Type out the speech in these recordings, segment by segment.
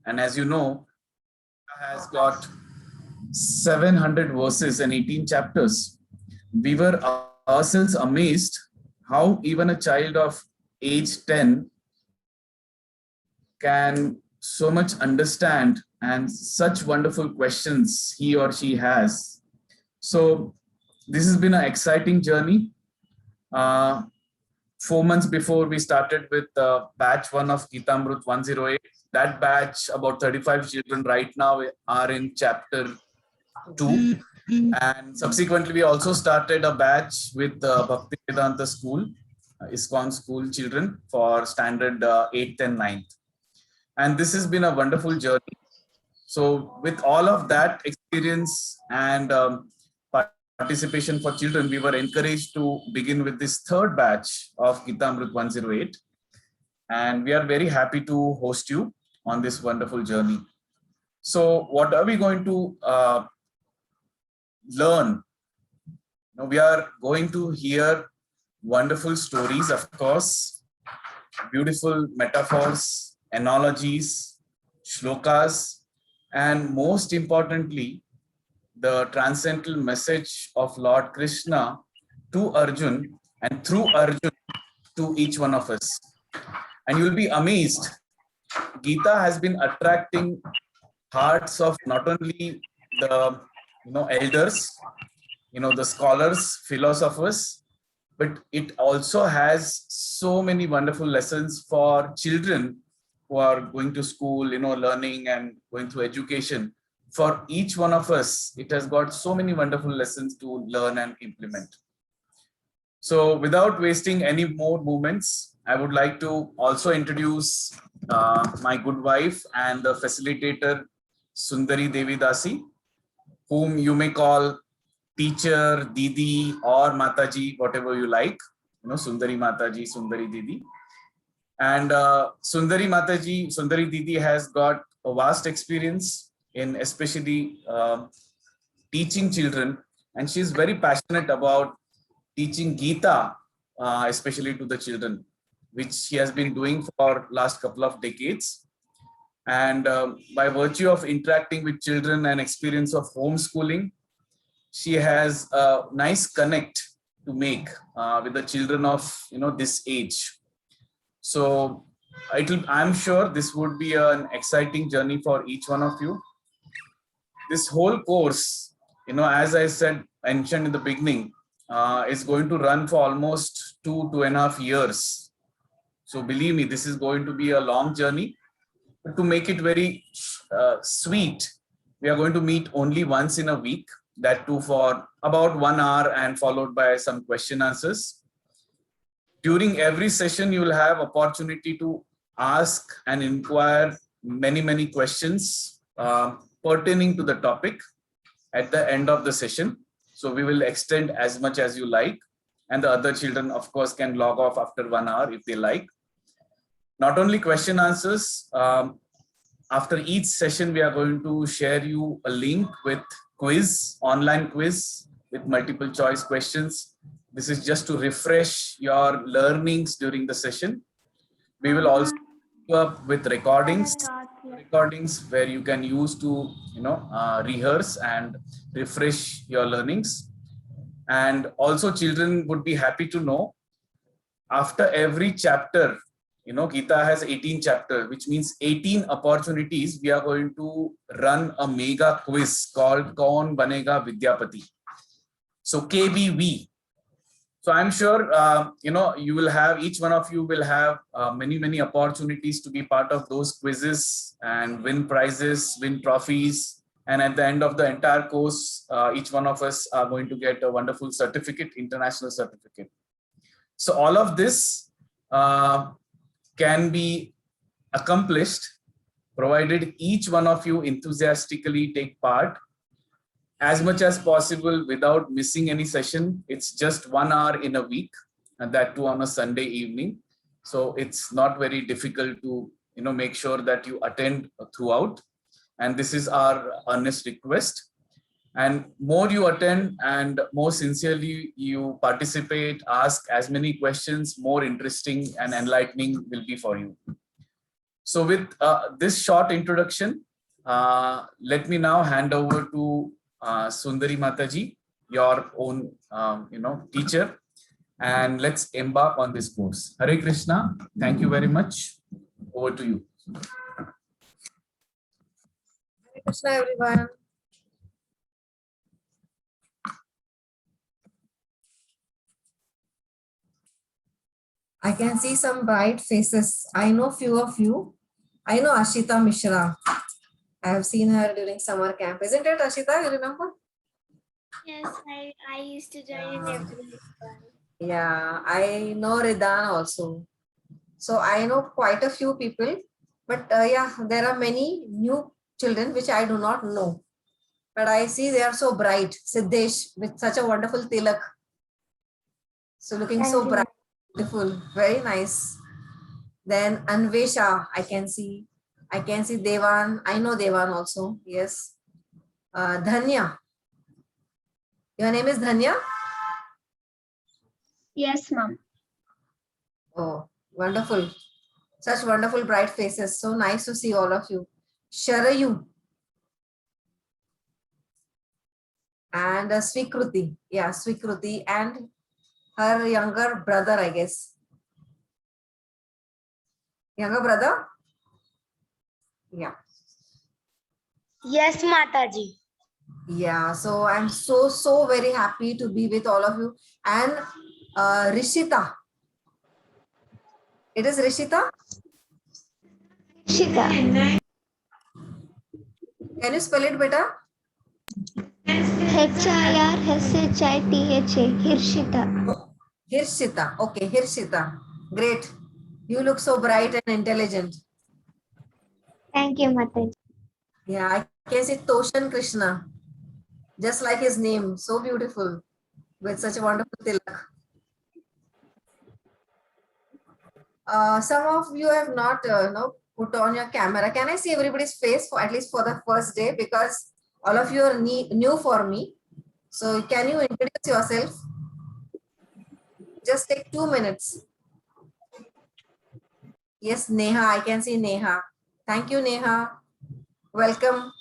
And as you know, has got 700 verses and 18 chapters. We were ourselves amazed how even a child of age 10 can so much understand and such wonderful questions he or she has. So this has been an exciting journey. Uh, 4 months before we started with batch 1 of Gitamrut 108, that batch, about 35 children right now are in chapter 2. And subsequently, we also started a batch with Bhaktivedanta School, ISKCON school children for standard 8th and 9th. And this has been a wonderful journey. So with all of that experience and participation for children, we were encouraged to begin with this third batch of Gitamrut 108. And we are very happy to host you on this wonderful journey. So what are we going to learn? Now we are going to hear wonderful stories, of course, beautiful metaphors, analogies, shlokas, and most importantly, the transcendental message of Lord Krishna to Arjun and through Arjun to each one of us. And you'll be amazed, Gita has been attracting hearts of not only the elders, the scholars, philosophers, but it also has so many wonderful lessons for children who are going to school, learning and going through education. For each one of us, it has got so many wonderful lessons to learn and implement. So without wasting any more moments, I would like to also introduce my good wife and the facilitator, Sundari Devi Dasi, whom you may call teacher, Didi, or Mataji, whatever you like. Sundari Mataji, Sundari Didi. And Sundari Mataji, Sundari Didi has got a vast experience in especially teaching children. And she's very passionate about teaching Gita, especially to the children, which she has been doing for last couple of decades. And by virtue of interacting with children and experience of homeschooling, she has a nice connect to make with the children of this age. So I'm sure this would be an exciting journey for each one of you. This whole course, as I mentioned in the beginning, is going to run for almost 2.5 years. So believe me, this is going to be a long journey. But to make it very sweet, we are going to meet only once in a week, that too for about 1 hour and followed by some question answers. During every session, you will have opportunity to ask and inquire many questions pertaining to the topic at the end of the session. So we will extend as much as you like. And the other children, of course, can log off after 1 hour if they like. Not only question answers, after each session, we are going to share you a link with quiz, online quiz with multiple choice questions. This is just to refresh your learnings during the session. We will also come up with recordings where you can use to rehearse and refresh your learnings. And also children would be happy to know, after every chapter, Gita has 18 chapters, which means 18 opportunities. We are going to run a mega quiz called Kaun Banega Vidyapati. So KBV. So I'm sure, you will have, each one of you will have many opportunities to be part of those quizzes and win prizes, win trophies. And at the end of the entire course, each one of us are going to get a wonderful certificate, international certificate. So all of this can be accomplished provided each one of you enthusiastically take part as much as possible without missing any session. It's just 1 hour in a week, and that too on a Sunday evening. So it's not very difficult to make sure that you attend throughout. And this is our earnest request. And more you attend and more sincerely you participate, ask as many questions, more interesting and enlightening will be for you. So with this short introduction, let me now hand over to Sundari Mataji, your own teacher, and let's embark on this course. Hare Krishna. Thank you very much. Over to you. Hare Krishna, everyone. I can see some bright faces. I know few of you. I know Ashita Mishra. I have seen her during summer camp. Isn't it, Ashita? You remember? Yes, I used to join in every Yeah, I know Ridan also. So I know quite a few people. But yeah, there are many new children which I do not know. But I see they are so bright. Siddesh with such a wonderful tilak. So looking Thank so you. bright, beautiful, very nice. Then Anvesha, I can see. I can see Devan. I know Devan also. Yes. Dhanya. Your name is Dhanya? Yes, ma'am. Oh, wonderful. Such wonderful bright faces. So nice to see all of you. Sharayu. And Swikruti. Yeah, Swikruti and her younger brother, I guess. Younger brother? Yeah. Yes, Mataji. Yeah, so I'm so very happy to be with all of you. And Rishita. It is Rishita? Shita. Can you spell it better? HIRSHITHA. Hirshita. Hirshita. Okay, Hirshita. Great. You look so bright and intelligent. Thank you, Mataji. Yeah, I can see Toshan Krishna. Just like his name. So beautiful. With such a wonderful tilak. Some of you have not put on your camera. Can I see everybody's face for at least for the first day? Because all of you are new for me. So can you introduce yourself? Just take 2 minutes. Yes, Neha. I can see Neha. Thank you, Neha. Welcome.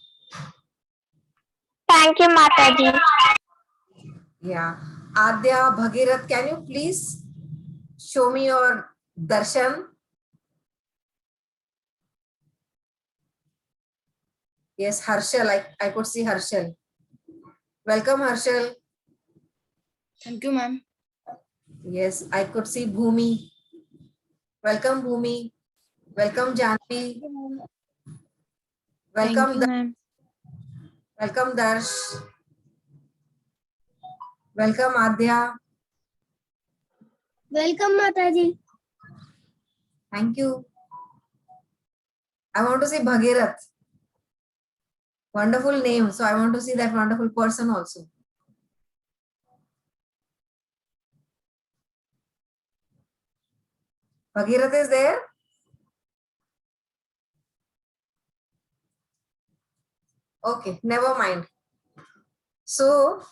Thank you, Mataji. Yeah. Adya, Bhagirath, can you please show me your darshan? Yes, Harshal. I could see Harshal. Welcome, Harshal. Thank you, ma'am. Yes, I could see Bhumi. Welcome, Bhumi. Welcome, Janvi. Welcome, ma'am. welcome, Darsh. Welcome, Adya. Welcome, Mataji. Thank you. I want to see Bhagirath. Wonderful name. So I want to see that wonderful person also. Bhagirath is there? Okay, never mind. So,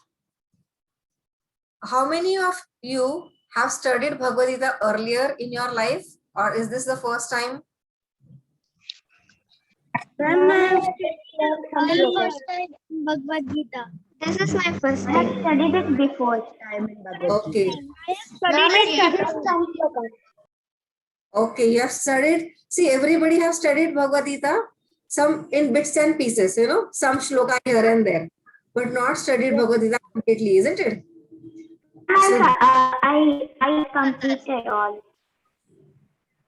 how many of you have studied Bhagavad Gita earlier in your life? Or is this the first time? Bhagavad Gita. This is my first time. I have studied it before. Okay. I have studied some Okay, you have studied. See, everybody has studied Bhagavad Gita. Some in bits and pieces, some shloka here and there. But not studied Bhagavad Gita completely, isn't it? I completed all.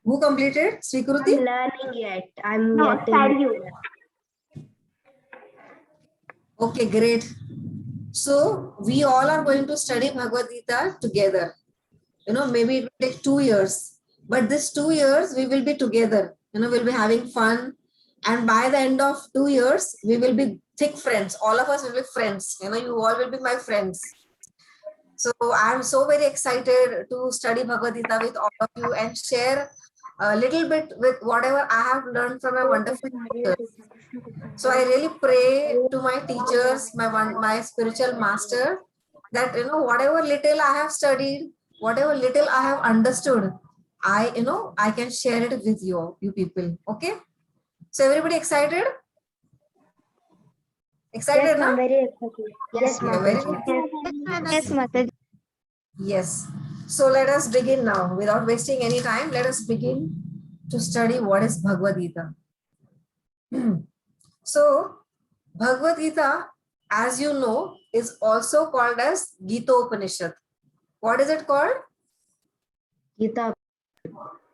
Who completed? Swikruti? Learning yet. I'm yet to. Okay, great. So we all are going to study Bhagavad Gita together. Maybe it will take 2 years, but this 2 years we will be together. We'll be having fun. And by the end of 2 years, we will be thick friends. All of us will be friends. You all will be my friends. So I'm so very excited to study Bhagavad Gita with all of you and share a little bit with whatever I have learned from my wonderful teachers. So I really pray to my teachers, my spiritual master, that whatever little I have studied, whatever little I have understood, I can share it with you people. Okay. So everybody excited? Excited, Yes, na? ma'am. Very excited. Yes, Yeah, very good. Yes, Mataji. Yes. So let us begin now. Without wasting any time, let us begin to study what is Bhagavad Gita. So, Bhagavad Gita, as you know, is also called as Gita Upanishad. What is it called? Gita,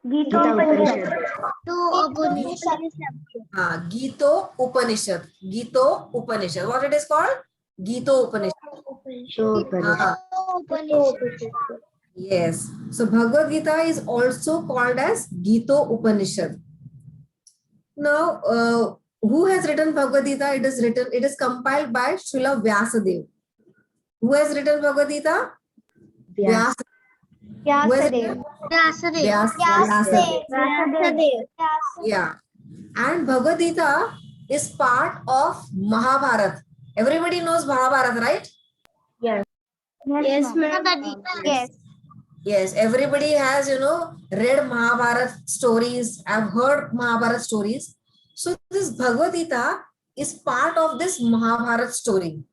Gita Upanishad. Gita Upanishad. Gita Upanishad. What it is called? Gita Upanishad. So Upanishad. Yes. So Bhagavad Gita is also called as Gita Upanishad. Now, who has written Bhagavad Gita? It is compiled by Srila Vyasadeva. Who has written Bhagavad Gita? Vyas. Who has written? Vyasadeva. Yeah. And Bhagavad Gita is part of Mahabharata. Everybody knows Mahabharata, right? Yes. Yes, ma'am. Yes. Yes, everybody has, read Mahabharata stories, have heard Mahabharata stories. So this Bhagavad Gita is part of this Mahabharata story.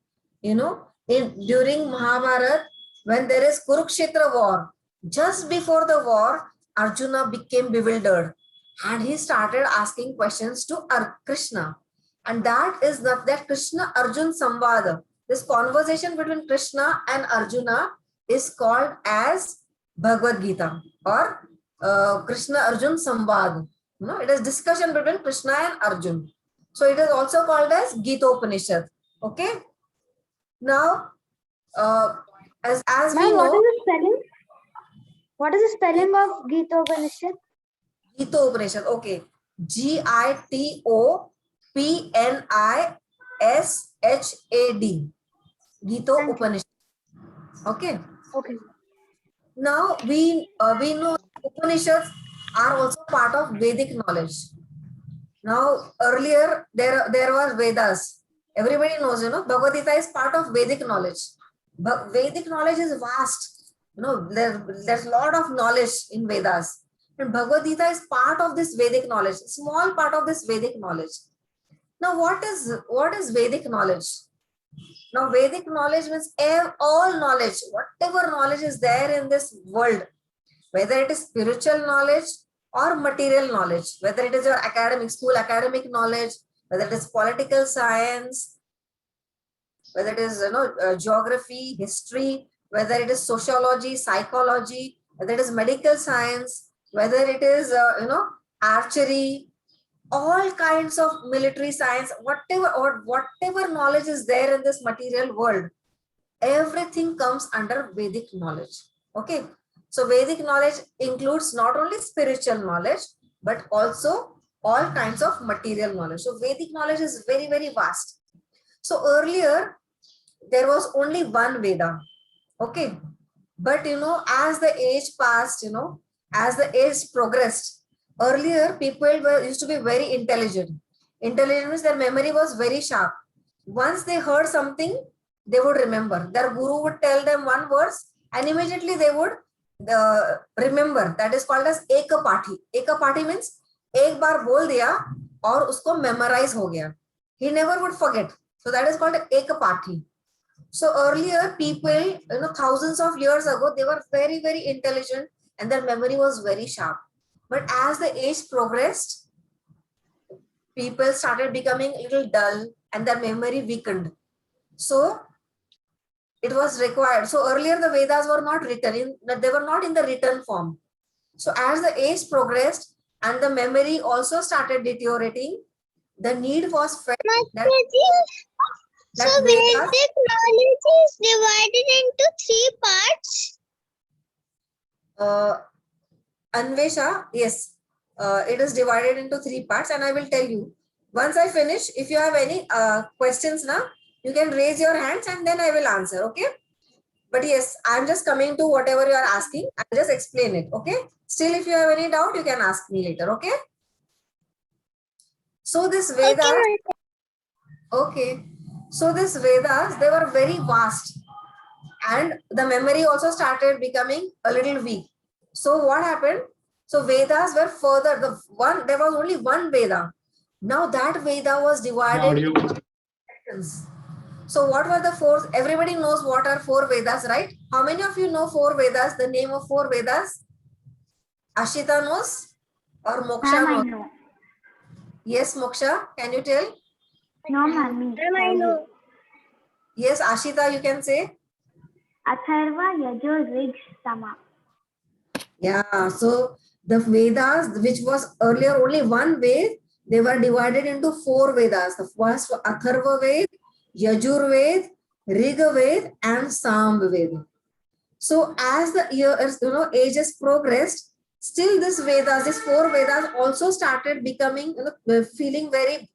During Mahabharata, when there is Kurukshetra war, just before the war, Arjuna became bewildered and he started asking questions to Krishna. And that is that Krishna Arjun Samvada. This conversation between Krishna and Arjuna is called as Bhagavad Gita or Krishna Arjun Samvad. It is discussion between Krishna and Arjun. So it is also called as Gita Upanishad. Okay. Now, as we Ma'am, what know, is the spelling? What is the spelling of Gita Upanishad? Gita Upanishad. Okay. GITOPNISHAD. Gita Thank you. Upanishad. Okay. Okay. Now we know Upanishads are also part of Vedic knowledge. Now earlier there was Vedas. Everybody knows, Bhagavad Gita is part of Vedic knowledge. But Vedic knowledge is vast. There's a lot of knowledge in Vedas. And Bhagavad Gita is part of this Vedic knowledge, small part of this Vedic knowledge. Now what is Vedic knowledge? Now, Vedic knowledge means all knowledge, whatever knowledge is there in this world, whether it is spiritual knowledge or material knowledge, whether it is your school academic knowledge, whether it is political science, whether it is geography, history, whether it is sociology, psychology, whether it is medical science, whether it is archery, all kinds of military science, whatever knowledge is there in this material world, everything comes under Vedic knowledge. Okay. So Vedic knowledge includes not only spiritual knowledge, but also all kinds of material knowledge. So Vedic knowledge is very, very vast. So earlier, there was only one Veda. Okay. But, as the age passed, as the age progressed, earlier people used to be very intelligent. Intelligent means their memory was very sharp. Once they heard something, they would remember. Their guru would tell them one verse and immediately they would remember. That is called as ekapati. Ekapati means ek bar bol diya aur usko memorize ho gaya. He never would forget. So that is called ekapati. So earlier people, thousands of years ago, they were very, very intelligent and their memory was very sharp. But as the age progressed, people started becoming a little dull and their memory weakened. So it was required. So earlier the Vedas were not written, they were not in the written form. So as the age progressed and the memory also started deteriorating, the need was felt that So Vedic knowledge is divided into 3 parts. Anvesha, yes, it is divided into 3 parts and I will tell you. Once I finish, if you have any questions now, you can raise your hands and then I will answer, okay? But yes, I'm just coming to whatever you are asking. I'll just explain it, okay? Still, if you have any doubt, you can ask me later, okay? So this Vedas, okay. So this Vedas, they were very vast and the memory also started becoming a little weak. So what happened? So Vedas were further. There was only one Veda. Now that Veda was divided into sections. So what were the four? Everybody knows what are four Vedas, right? How many of you know four Vedas? The name of four Vedas? Ashita knows or Moksha Ma'am, I knows? know. Yes, Moksha, can you tell? No, ma'am. Ma'am, I know. Yes, Ashita, you can say. Atharva, Yajur, Rig, Sama. Yeah, so the Vedas, which was earlier only one Ved, they were divided into four Vedas. The first was Atharva Ved, Yajur Ved, Riga Ved, and Sam Ved. So as the years, ages progressed, still this Vedas, these four Vedas also started becoming, feeling very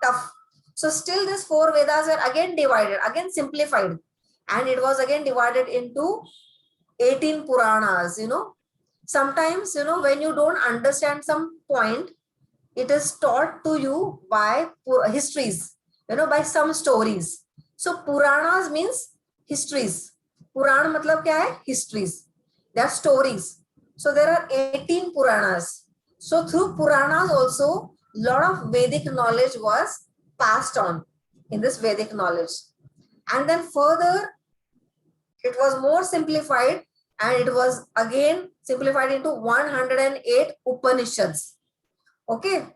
tough. So still these four Vedas were again divided, again simplified, and it was again divided into 18 Puranas. Sometimes, when you don't understand some point, it is taught to you by histories, by some stories. So Puranas means histories. Puran matlab kya hai? Histories. They are stories. So there are 18 Puranas. So through Puranas also, lot of Vedic knowledge was passed on in this Vedic knowledge. And then further, it was more simplified, and it was again simplified into 108 Upanishads. Okay.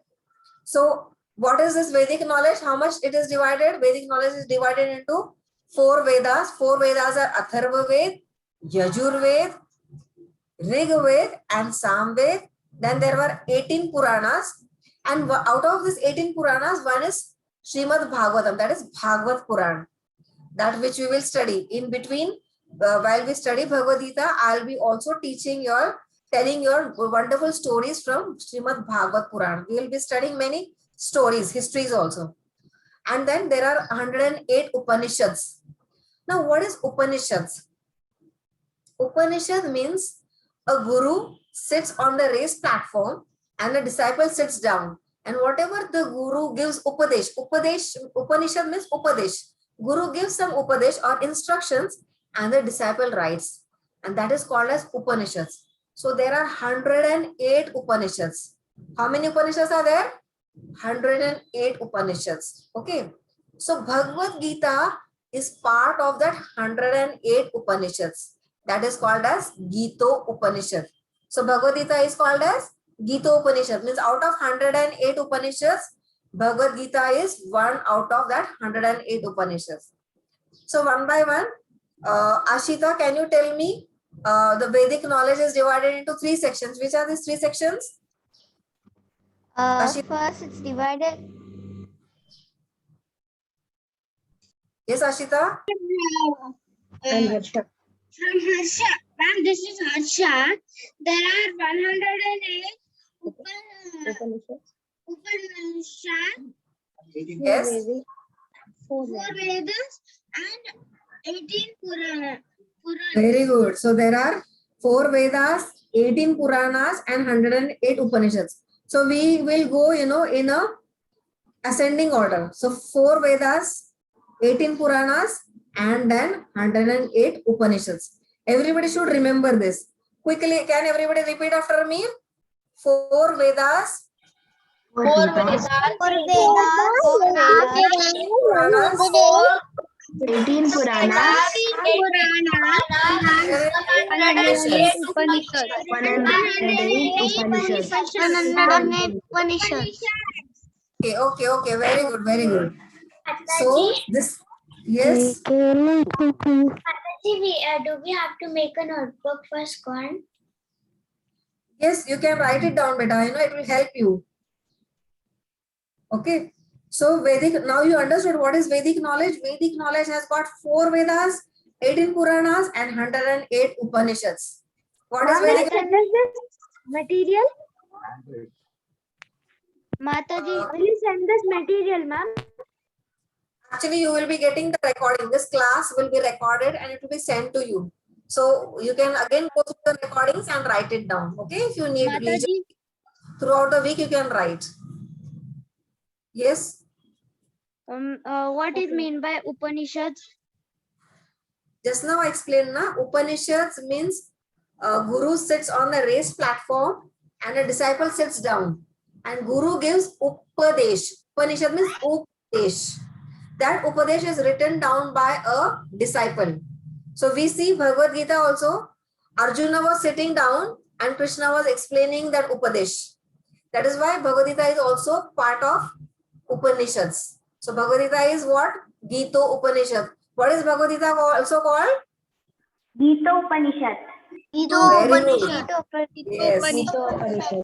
So what is this Vedic knowledge? How much it is divided? Vedic knowledge is divided into four Vedas. Four Vedas are Atharva Ved, Yajur Ved, Rig Ved, and Sam Ved. Then there were 18 Puranas. And out of these 18 Puranas, one is Srimad Bhagavatam, that is Bhagavad Puran, that which we will study. In between, while we study Bhagavad Gita, I'll be also telling your wonderful stories from Srimad Bhagavad Puran. We will be studying many stories, histories also. And then there are 108 Upanishads. Now, what is Upanishads? Upanishad means a guru sits on the raised platform and a disciple sits down. And whatever the guru gives Upanishad means Upadesh. Guru gives some Upadesh or instructions and the disciple writes. And that is called as Upanishads. So there are 108 Upanishads. How many Upanishads are there? 108 Upanishads. Okay. So Bhagavad Gita is part of that 108 Upanishads. That is called as Gita Upanishad. So Bhagavad Gita is called as Gita Upanishad. Means out of 108 Upanishads, Bhagavad Gita is one out of that 108 Upanishads. So one by one, Ashita, can you tell me the Vedic knowledge is divided into three sections. Which are these three sections? Ashita? First, it's divided. Yes, Ashita? And Harsha. From Harsha. Ma'am, this is Harsha. There are 108 Upanishads. Upanishads, Yes. Four four Vedas, and 18 Purana. Very good. So there are 4 Vedas, 18 Puranas, and 108 Upanishads. So we will go, in a ascending order. So 4 Vedas, 18 Puranas, and then 108 Upanishads. Everybody should remember this. Quickly, can everybody repeat after me? 4 Vedas, Four Vedas, Puranas, 18 Puranas, 108 Upanishads. 108 Upanishads. Okay. Very good. So this, yes. Do we have to make a notebook for SCORN? Yes, you can write it down, beta. It will help you. Okay. So Vedic, now you understood what is Vedic knowledge. Vedic knowledge has got 4 Vedas, 18 Puranas, and 108 Upanishads. What is Vedic? Material? Mataji, will you send this material, ma'am? Actually, you will be getting the recording. This class will be recorded and it will be sent to you. So you can again go through the recordings and write it down. Okay. If you need revision throughout the week, you can write. Yes. What is mean by Upanishads? Just now I explained, na? Upanishads means Guru sits on the raised platform and a disciple sits down. And Guru gives Upadesh. Upanishad means Upadesh. That Upadesh is written down by a disciple. So we see Bhagavad Gita also. Arjuna was sitting down and Krishna was explaining that Upadesh. That is why Bhagavad Gita is also part of Upanishads. So Bhagavad Gita is what? Gita Upanishad. What is Bhagavad Gita also called? Gita Upanishad. Very good. Yes. Gita Upanishad.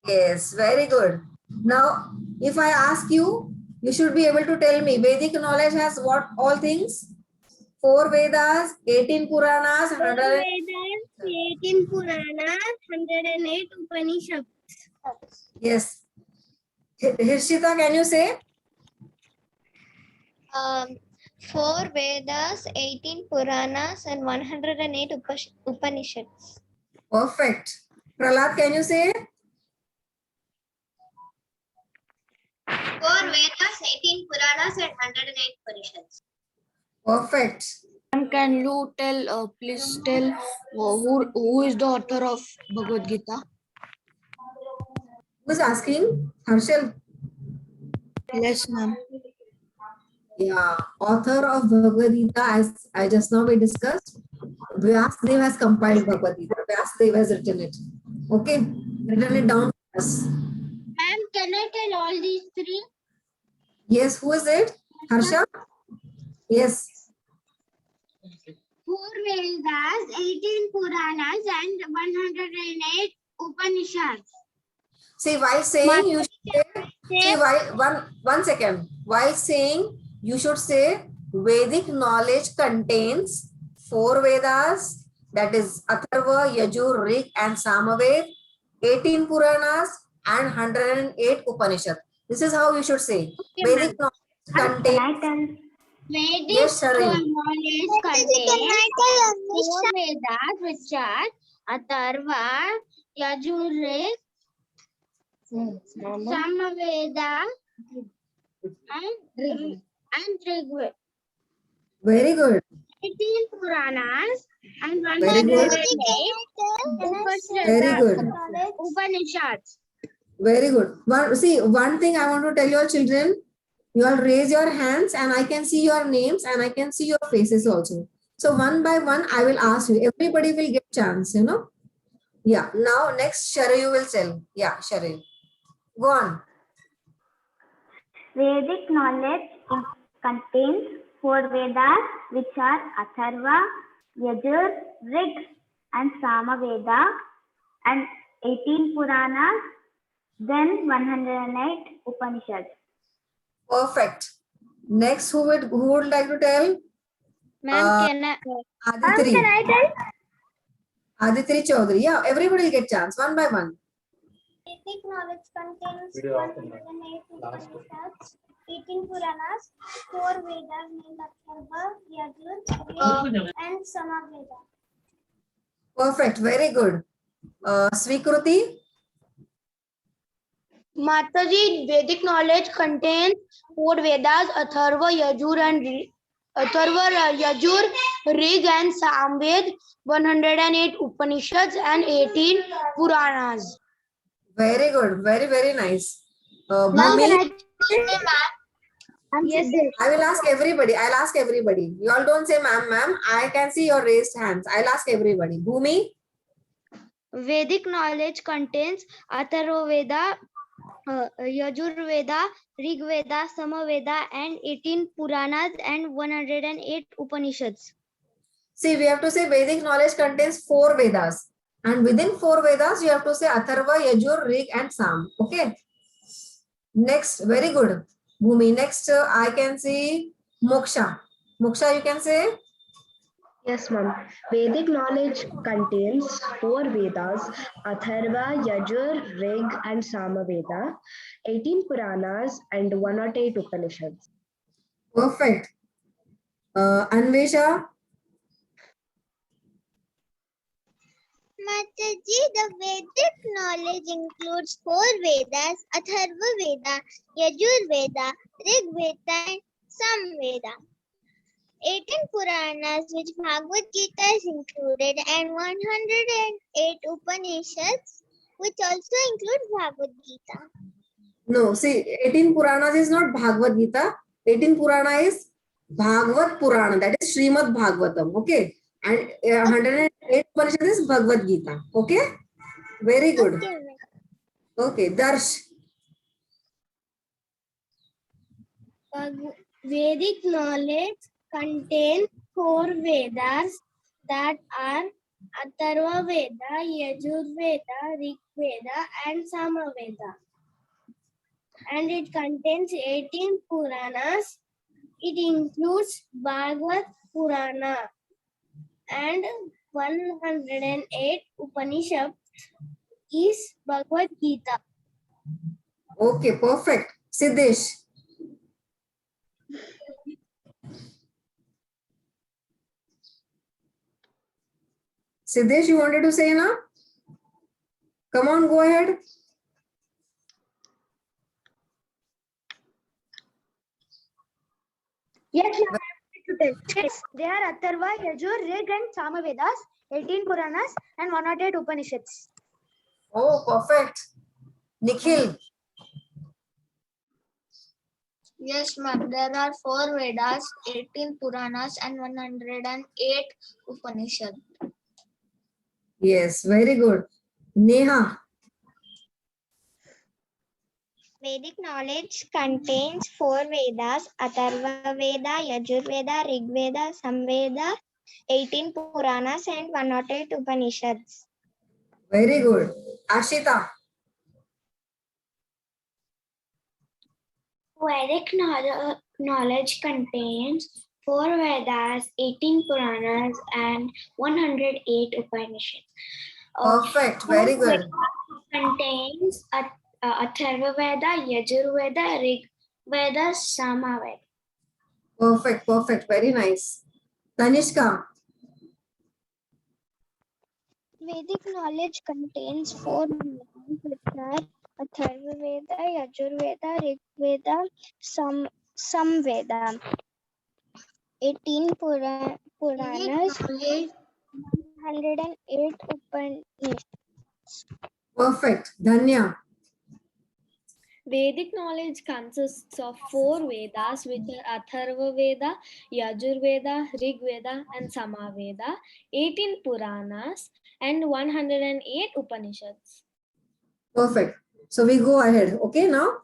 Yes, very good. Now, if I ask you, you should be able to tell me Vedic knowledge has what all things? 4 Vedas, 18 Puranas, 100. Vedas, 18 Puranas, 108 Upanishads. Yes. Hirshita, can you say? 4 Vedas, 18 Puranas, and 108 Upanishads. Perfect. Prahlad, can you say? 4 Vedas, 18 Puranas, and 108 Upanishads. Perfect. Ma'am, can you tell, please tell who is the author of Bhagavad Gita? Who is asking? Harshal? Yes, ma'am. Yeah. Author of Bhagavad Gita, as I just now we discussed, Vyasdev has compiled Bhagavad Gita. Vyasdev has written it. Okay. Written it down for us. Ma'am, can I tell all these three? Yes, who is it? Harsha? Yes. 4 Vedas, 18 Puranas, and 108 Upanishads. See, while saying you should say, see, while, one second. While saying you should say Vedic knowledge contains 4 Vedas, that is Atharva, Yajur, Rig, and Samaved, 18 Puranas, and 108 Upanishads. This is how you should say. Vedic knowledge Can contains. I tell? Vedic Yes, Sharon. knowledge contains 4 Vedas, which are Atharva, Yajur, Samaveda, and Rigveda. Very good. 18 Puranas and Very good. 108 Very good. Upanishads. Very good. One thing I want to tell your children, you all raise your hands and I can see your names and I can see your faces also. So one by one, I will ask you. Everybody will get chance, you know. Yeah. Now next, Sharil, you will tell. Yeah, Sharil. Go on. Vedic knowledge contains 4 Vedas, which are Atharva, Yajur, Rig, and Samaveda, and 18 Puranas, then 108 Upanishads. Perfect. Next, who would like to tell? Ma'am, can I? Aditri. Can I tell? Aditri Chaudhary. Yeah, everybody will get chance one by one. Vedic knowledge contains 108 Upanishads, 18 Puranas, 4 Vedas named Atharva, Yajur, Rig, and Samaveda. Perfect. Very good. Swikruti. Mataji, Vedic knowledge contains 4 Vedas, Atharva, Yajur, Rig, and Samved, 108 Upanishads, and 18 Puranas. Very good. Very, very nice. Ma'am, Bhumi. Yes, I will ask everybody. I'll ask everybody. You all don't say ma'am. I can see your raised hands. I'll ask everybody. Bhumi. Vedic knowledge contains Atharva Veda, Yajur Veda, Rig Veda, Samaveda, and 18 Puranas and 108 Upanishads. See, we have to say Vedic knowledge contains 4 Vedas. And within 4 Vedas, you have to say Atharva, Yajur, Rig, and Sam. Okay. Next, very good. Bhumi. Next, I can see Moksha. Moksha, you can say? Yes, ma'am. Vedic knowledge contains 4 Vedas, Atharva, Yajur, Rig, and Samaveda, 18 Puranas, and 108 Upanishads. Perfect. Anvesha. Mataji, the Vedic knowledge includes 4 Vedas, Atharva Veda, Yajur Veda, Rig Veda, and Samveda. 18 Puranas, which Bhagavad Gita is included, and 108 Upanishads, which also include Bhagavad Gita. No, see, 18 Puranas is not Bhagavad Gita. 18 Purana is Bhagavad Purana, that is Srimad Bhagavatam, okay? And 108 Upanishad is Bhagavad Gita, okay? Very good. Okay, ma'am. Okay, Darsh. Vedic knowledge contains 4 Vedas that are Atharva Veda, Yajur Veda, Rig Veda, and Sama Veda. And it contains 18 Puranas. It includes Bhagavad Purana and 108 Upanishads is Bhagavad Gita. Okay, perfect. Siddesh. Siddesh, you wanted to say now? Come on, go ahead. Yes, ma'am, I am ready to tell. Yes, they are Atharva, Yajur, Rig, and Samavedas, 18 Puranas, and 108 Upanishads. Oh, perfect. Nikhil. Yes, ma'am. There are 4 Vedas, 18 Puranas, and 108 Upanishads. Yes, very good. Neha. Vedic knowledge contains 4 Vedas, Atharva Veda, Yajur Veda, Rig Veda, Samveda, 18 Puranas, and 108 Upanishads. Very good. Ashita. Vedic knowledge contains 4 Vedas, 18 Puranas, and 108 Upanishads. Perfect. Very good. Contains Atharva Veda, Yajur Veda, Rig Veda, Sama Veda. Perfect. Perfect. Very nice. Tanishka. Vedic knowledge contains 4 Vedas, which are Atharva Veda, Yajur Veda, Rig Veda, Samveda, 18 Puranas, 108 Upanishads. Perfect. Dhanya. Vedic knowledge consists of 4 Vedas, which are Atharva Veda, Yajur Veda, Rig Veda, and Sama Veda, 18 Puranas, and 108 Upanishads. Perfect. So we go ahead. Okay, now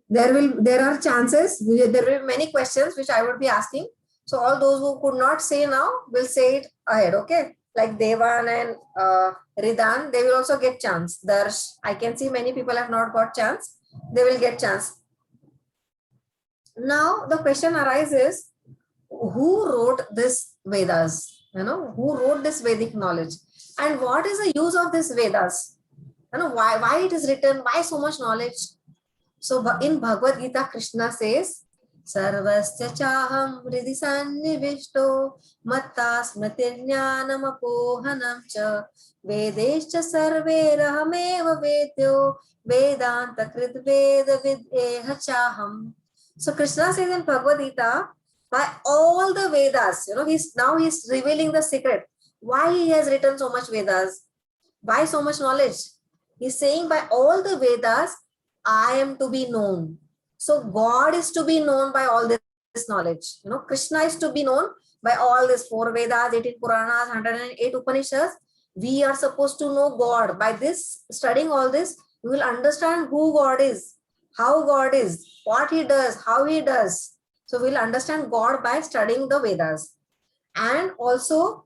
there are chances. There will be many questions which I would be asking. So all those who could not say now will say it ahead. Okay, like Devan and Ridan, they will also get chance. Darsh, I can see many people have not got chance. They will get chance. Now the question arises: who wrote this Vedas? You know, who wrote this Vedic knowledge, and what is the use of this Vedas? You know, why it is written? Why so much knowledge? So in Bhagavad Gita, Krishna says, Sarvasya chaham hridhi sannivishto matta smritirjnanam apohanam cha vedescha sarverahameva vedyo vedanta krit veda videha chaham. So Krishna says in Bhagavad Gita, by all the Vedas, you know, he's revealing the secret. Why he has written so much Vedas? Why so much knowledge? He's saying by all the Vedas, I am to be known. So God is to be known by all this knowledge. You know, Krishna is to be known by all these 4 Vedas, 18 Puranas, 108 Upanishads. We are supposed to know God. By this, studying all this, we will understand who God is, how God is, what he does, how he does. So we'll understand God by studying the Vedas. And also,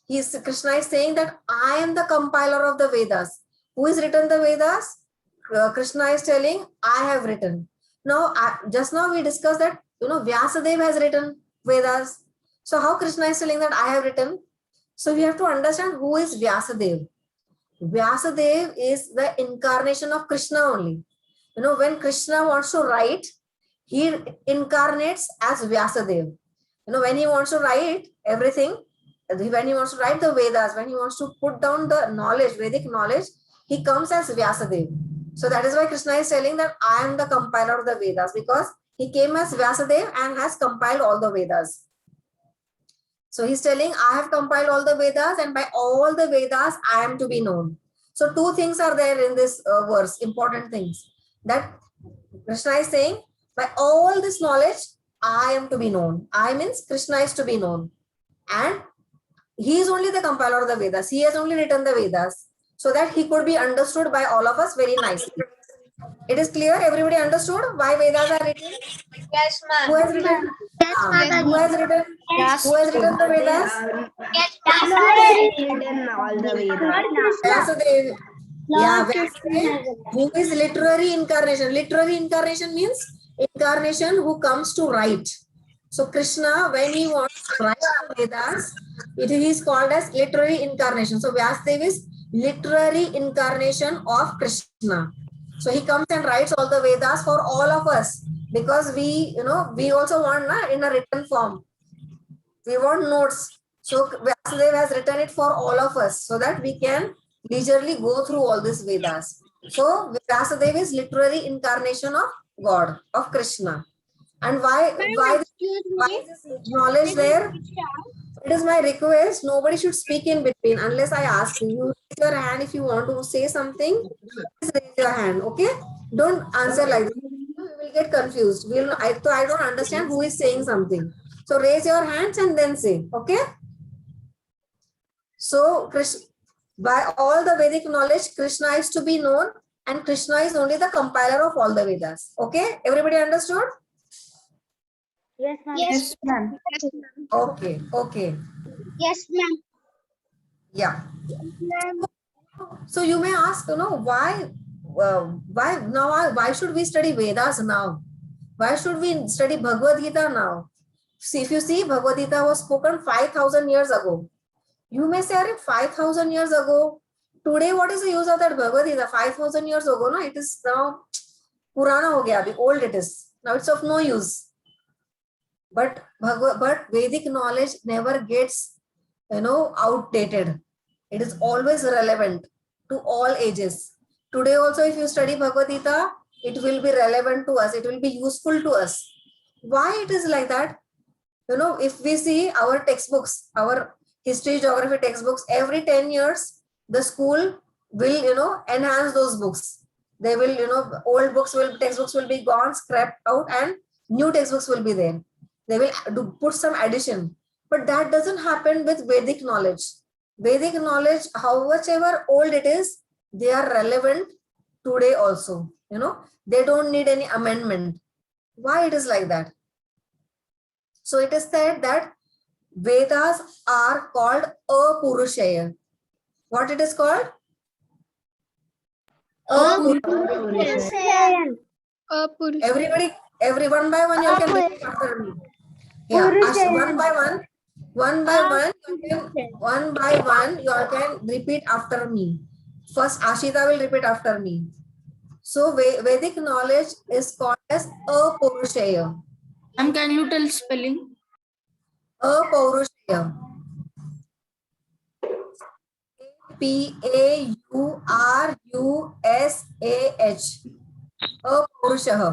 Krishna is saying that I am the compiler of the Vedas. Who has written the Vedas? Krishna is telling, I have written. Now, just now we discussed that, you know, Vyasadeva has written Vedas. So how Krishna is telling that I have written? So we have to understand who is Vyasadeva. Vyasadeva is the incarnation of Krishna only. You know, when Krishna wants to write, he incarnates as Vyasadeva. You know, when he wants to write everything, when he wants to write the Vedas, when he wants to put down the knowledge, Vedic knowledge, he comes as Vyasadeva. So that is why Krishna is telling that I am the compiler of the Vedas, because he came as Vyasadeva and has compiled all the Vedas. So he's telling, I have compiled all the Vedas, and by all the Vedas, I am to be known. So two things are there in this verse, important things. That Krishna is saying, by all this knowledge, I am to be known. I means Krishna is to be known. And he is only the compiler of the Vedas. He has only written the Vedas so that he could be understood by all of us very nicely. It is clear? Everybody understood why Vedas are written? Yes, Who ma'am. has written? Who has written? Who has written the Vedas? Yes, Written all the Vedas. Vyasadeva. Yeah, Lord Vyasadeva, Krishna. who is literary incarnation. Literary incarnation means incarnation who comes to write. So Krishna, when he wants to write the Vedas, it is called as literary incarnation. So Vyasadeva is literary incarnation of Krishna. So he comes and writes all the Vedas for all of us, because we also want in a written form. We want notes. So Vyasadeva has written it for all of us so that we can leisurely go through all these Vedas. So Vyasadeva is literary incarnation of God, of Krishna. And why this knowledge there? It is my request. Nobody should speak in between unless I ask you. You raise your hand if you want to say something. Please raise your hand. Okay? Don't answer like this. You will get confused. I don't understand who is saying something. So raise your hands and then say. Okay? So by all the Vedic knowledge, Krishna is to be known, and Krishna is only the compiler of all the Vedas. Okay? Everybody understood? Yes, ma'am. Yes, ma'am. Okay. Okay. yes, ma'am. Yeah. So you may ask, why should we study Vedas now? Why should we study Bhagavad Gita now? See, if you see, Bhagavad Gita was spoken 5,000 years ago. You may say, 5,000 years ago. Today, what is the use of that Bhagavad Gita? 5,000 years ago, no? It is now Purana ho gaya, old it is. Now it's of no use. But Vedic knowledge never gets, outdated. It is always relevant to all ages. Today also, if you study Bhagavad Gita, it will be relevant to us. It will be useful to us. Why it is like that? If we see our textbooks, our history, geography textbooks, every 10 years, the school will, enhance those books. They will, old textbooks will be gone, scrapped out, and new textbooks will be there. They will put some addition. But that doesn't happen with Vedic knowledge. Vedic knowledge, however old it is, they are relevant today also. They don't need any amendment. Why it is like that? So it is said that Vedas are called Apurushaya. What it is called? Apurushaya. Every one by one, you can repeat after me. Yeah, one by one, you all can repeat after me. First, Ashita will repeat after me. So Vedic knowledge is called as Apurushaya. Can you tell spelling? Apaurushaya. P-A-U-R-U-S-A-H. Apaurushah.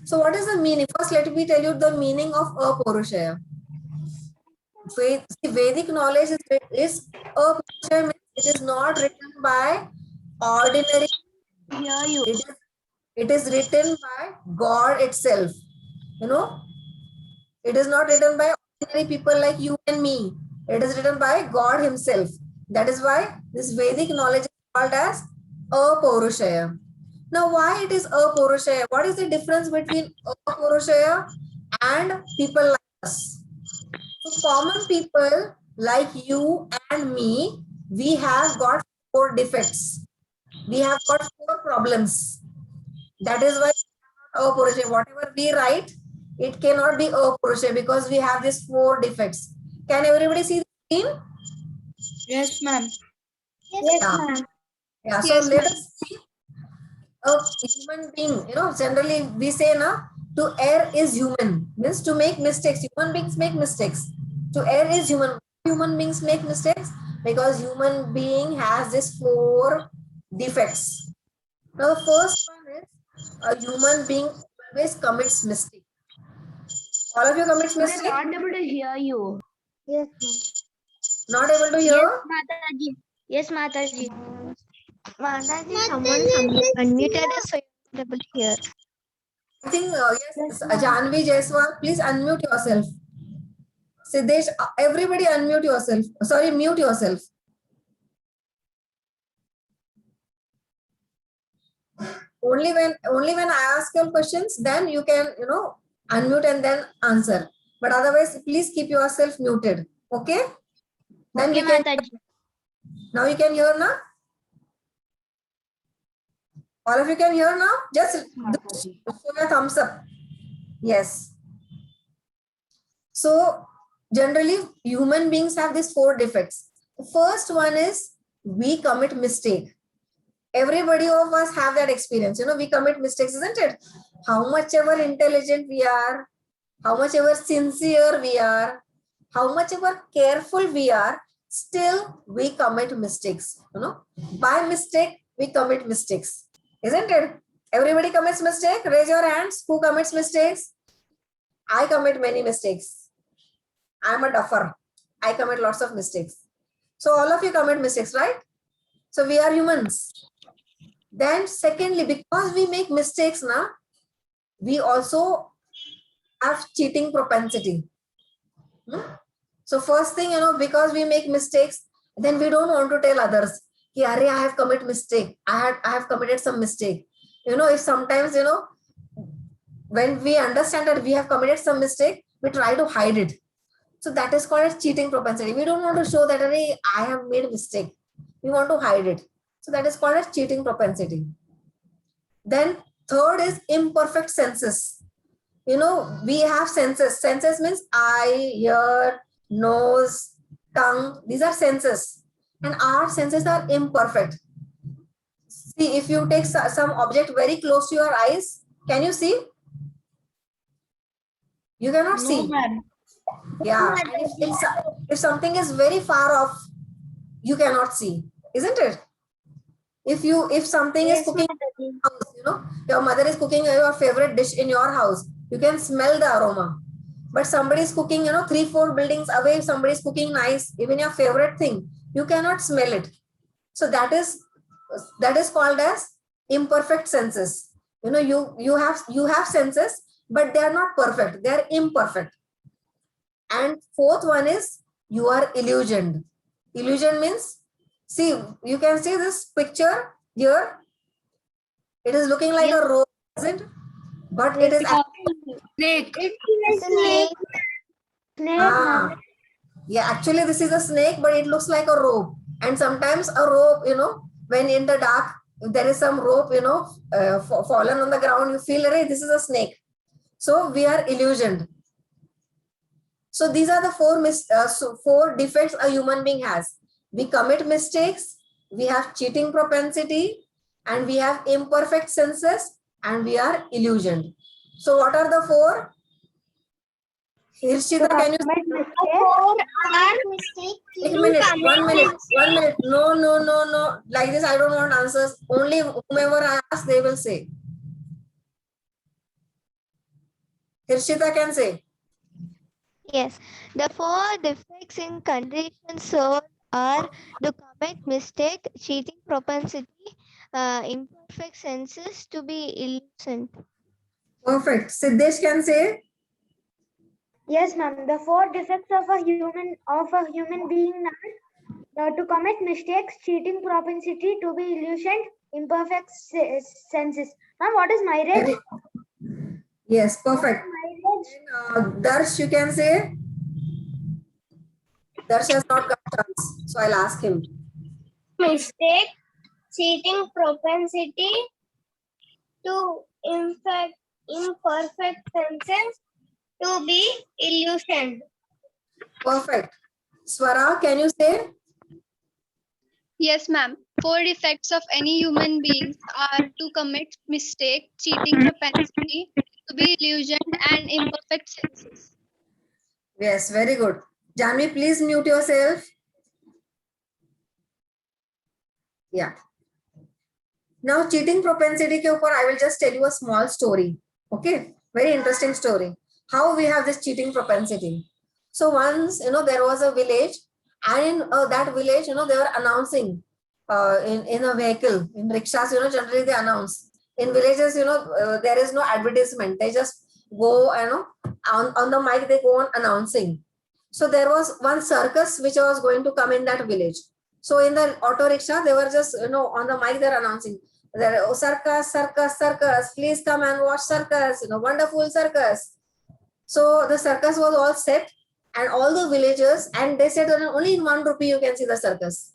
So what is the meaning? First, let me tell you the meaning of Apurushaya. Vedic knowledge is Apurushaya means it is not written by ordinary. It is written by God itself. It is not written by ordinary people like you and me. It is written by God himself. That is why this Vedic knowledge is called as Apaurushaya. Now, why it is Apurushaya? What is the difference between Apurushaya and people like us? So, common people like you and me, we have got 4 defects. We have got 4 problems. That is why Apurushaya. Whatever we write, it cannot be Apurushaya because we have these 4 defects. Can everybody see the screen? Yes, ma'am. Yes, ma'am. Yeah. So let us see. A human being, generally we say to err is human, means to make mistakes. Human beings make mistakes. To err is human. Human beings make mistakes because human being has these 4 defects. Now the first one is a human being always commits mistake. All of you commit We're mistake? not able to hear you. Yes, Not able to hear? Mataji. Yes, Mataji. Mataji, someone unmuted us, so you're able to hear. I think, yes, Janvi Jaiswal, please unmute yourself. Siddesh, everybody unmute yourself. Sorry, mute yourself. Only when I ask your questions, then you can, unmute and then answer. But otherwise, please keep yourself muted. Okay? Then Okay, we can. Mataji. Now you can hear now? All of you can hear now? Just show a thumbs up. Yes. So generally, human beings have these 4 defects. The first one is we commit mistake. Everybody of us have that experience. We commit mistakes, isn't it? How much ever intelligent we are, how much ever sincere we are, how much ever careful we are, still we commit mistakes. By mistake, we commit mistakes. Isn't it? Everybody commits mistake. Raise your hands. Who commits mistakes? I commit many mistakes. I'm a duffer. I commit lots of mistakes. So all of you commit mistakes, right? So we are humans. Then secondly, because we make mistakes now, we also have cheating propensity. So first thing, because we make mistakes, then we don't want to tell others, I have committed mistake. I have committed some mistake. If sometimes, when we understand that we have committed some mistake, we try to hide it. So that is called as cheating propensity. We don't want to show that I have made a mistake. We want to hide it. So that is called as cheating propensity. Then third is imperfect senses. We have senses. Senses means eye, ear, nose, tongue. These are senses. And our senses are imperfect. See, if you take some object very close to your eyes, can you see? You cannot see. Yeah. And if something is very far off, you cannot see, isn't it? If something is cooking in your house, your mother is cooking your favorite dish in your house, you can smell the aroma. But somebody is cooking, 3-4 buildings away, somebody is cooking nice, even your favorite thing, you cannot smell it. So that is called as imperfect senses. You have senses, but they are not perfect, they are imperfect. And fourth one is you are illusioned. Illusion means, see, you can see this picture here. It is looking like a rope, isn't it? But it is actually Snake. It's a snake. Snake. Yeah, actually this is a snake, but it looks like a rope. And sometimes a rope, when in the dark, there is some rope, fallen on the ground, you feel, this is a snake. So we are illusioned. So these are the 4 defects a human being has. We commit mistakes, we have cheating propensity, and we have imperfect senses, and we are illusioned. So what are the 4? Hirshita, can you say? One minute. No. Like this, I don't want answers. Only whomever I ask, they will say. Hirshita can say. Yes, the 4 defects in conditioned soul are to commit mistake, cheating propensity, imperfect senses, to be illusioned. Perfect. Siddesh can say. Yes, ma'am. The 4 defects of a human being are to commit mistakes, cheating propensity, to be illusioned, imperfect senses. Ma'am, what is marriage? Yes, perfect. Darsh, you can say. Darsh has not got a chance, so I'll ask him. Mistake, cheating propensity, to imperfect senses, to be illusioned. Perfect. Swara, can you say? Yes, ma'am. 4 defects of any human beings are to commit mistake, cheating propensity, to be illusioned, and imperfect senses. Yes, very good. Janvi, please mute yourself. Yeah. Now, cheating propensity ke upar, I will just tell you a small story. Okay, very interesting story. how we have this cheating propensity. So once, there was a village, and in that village, they were announcing in a vehicle, in rickshaws, generally they announce. In villages, there is no advertisement. They just go, on the mic, they go on announcing. So there was one circus which was going to come in that village. So in the auto rickshaw, they were just, on the mic, they're announcing, oh, circus, circus, circus, please come and watch circus, wonderful circus. So the circus was all set, and all the villagers, and they said that only in 1 rupee you can see the circus.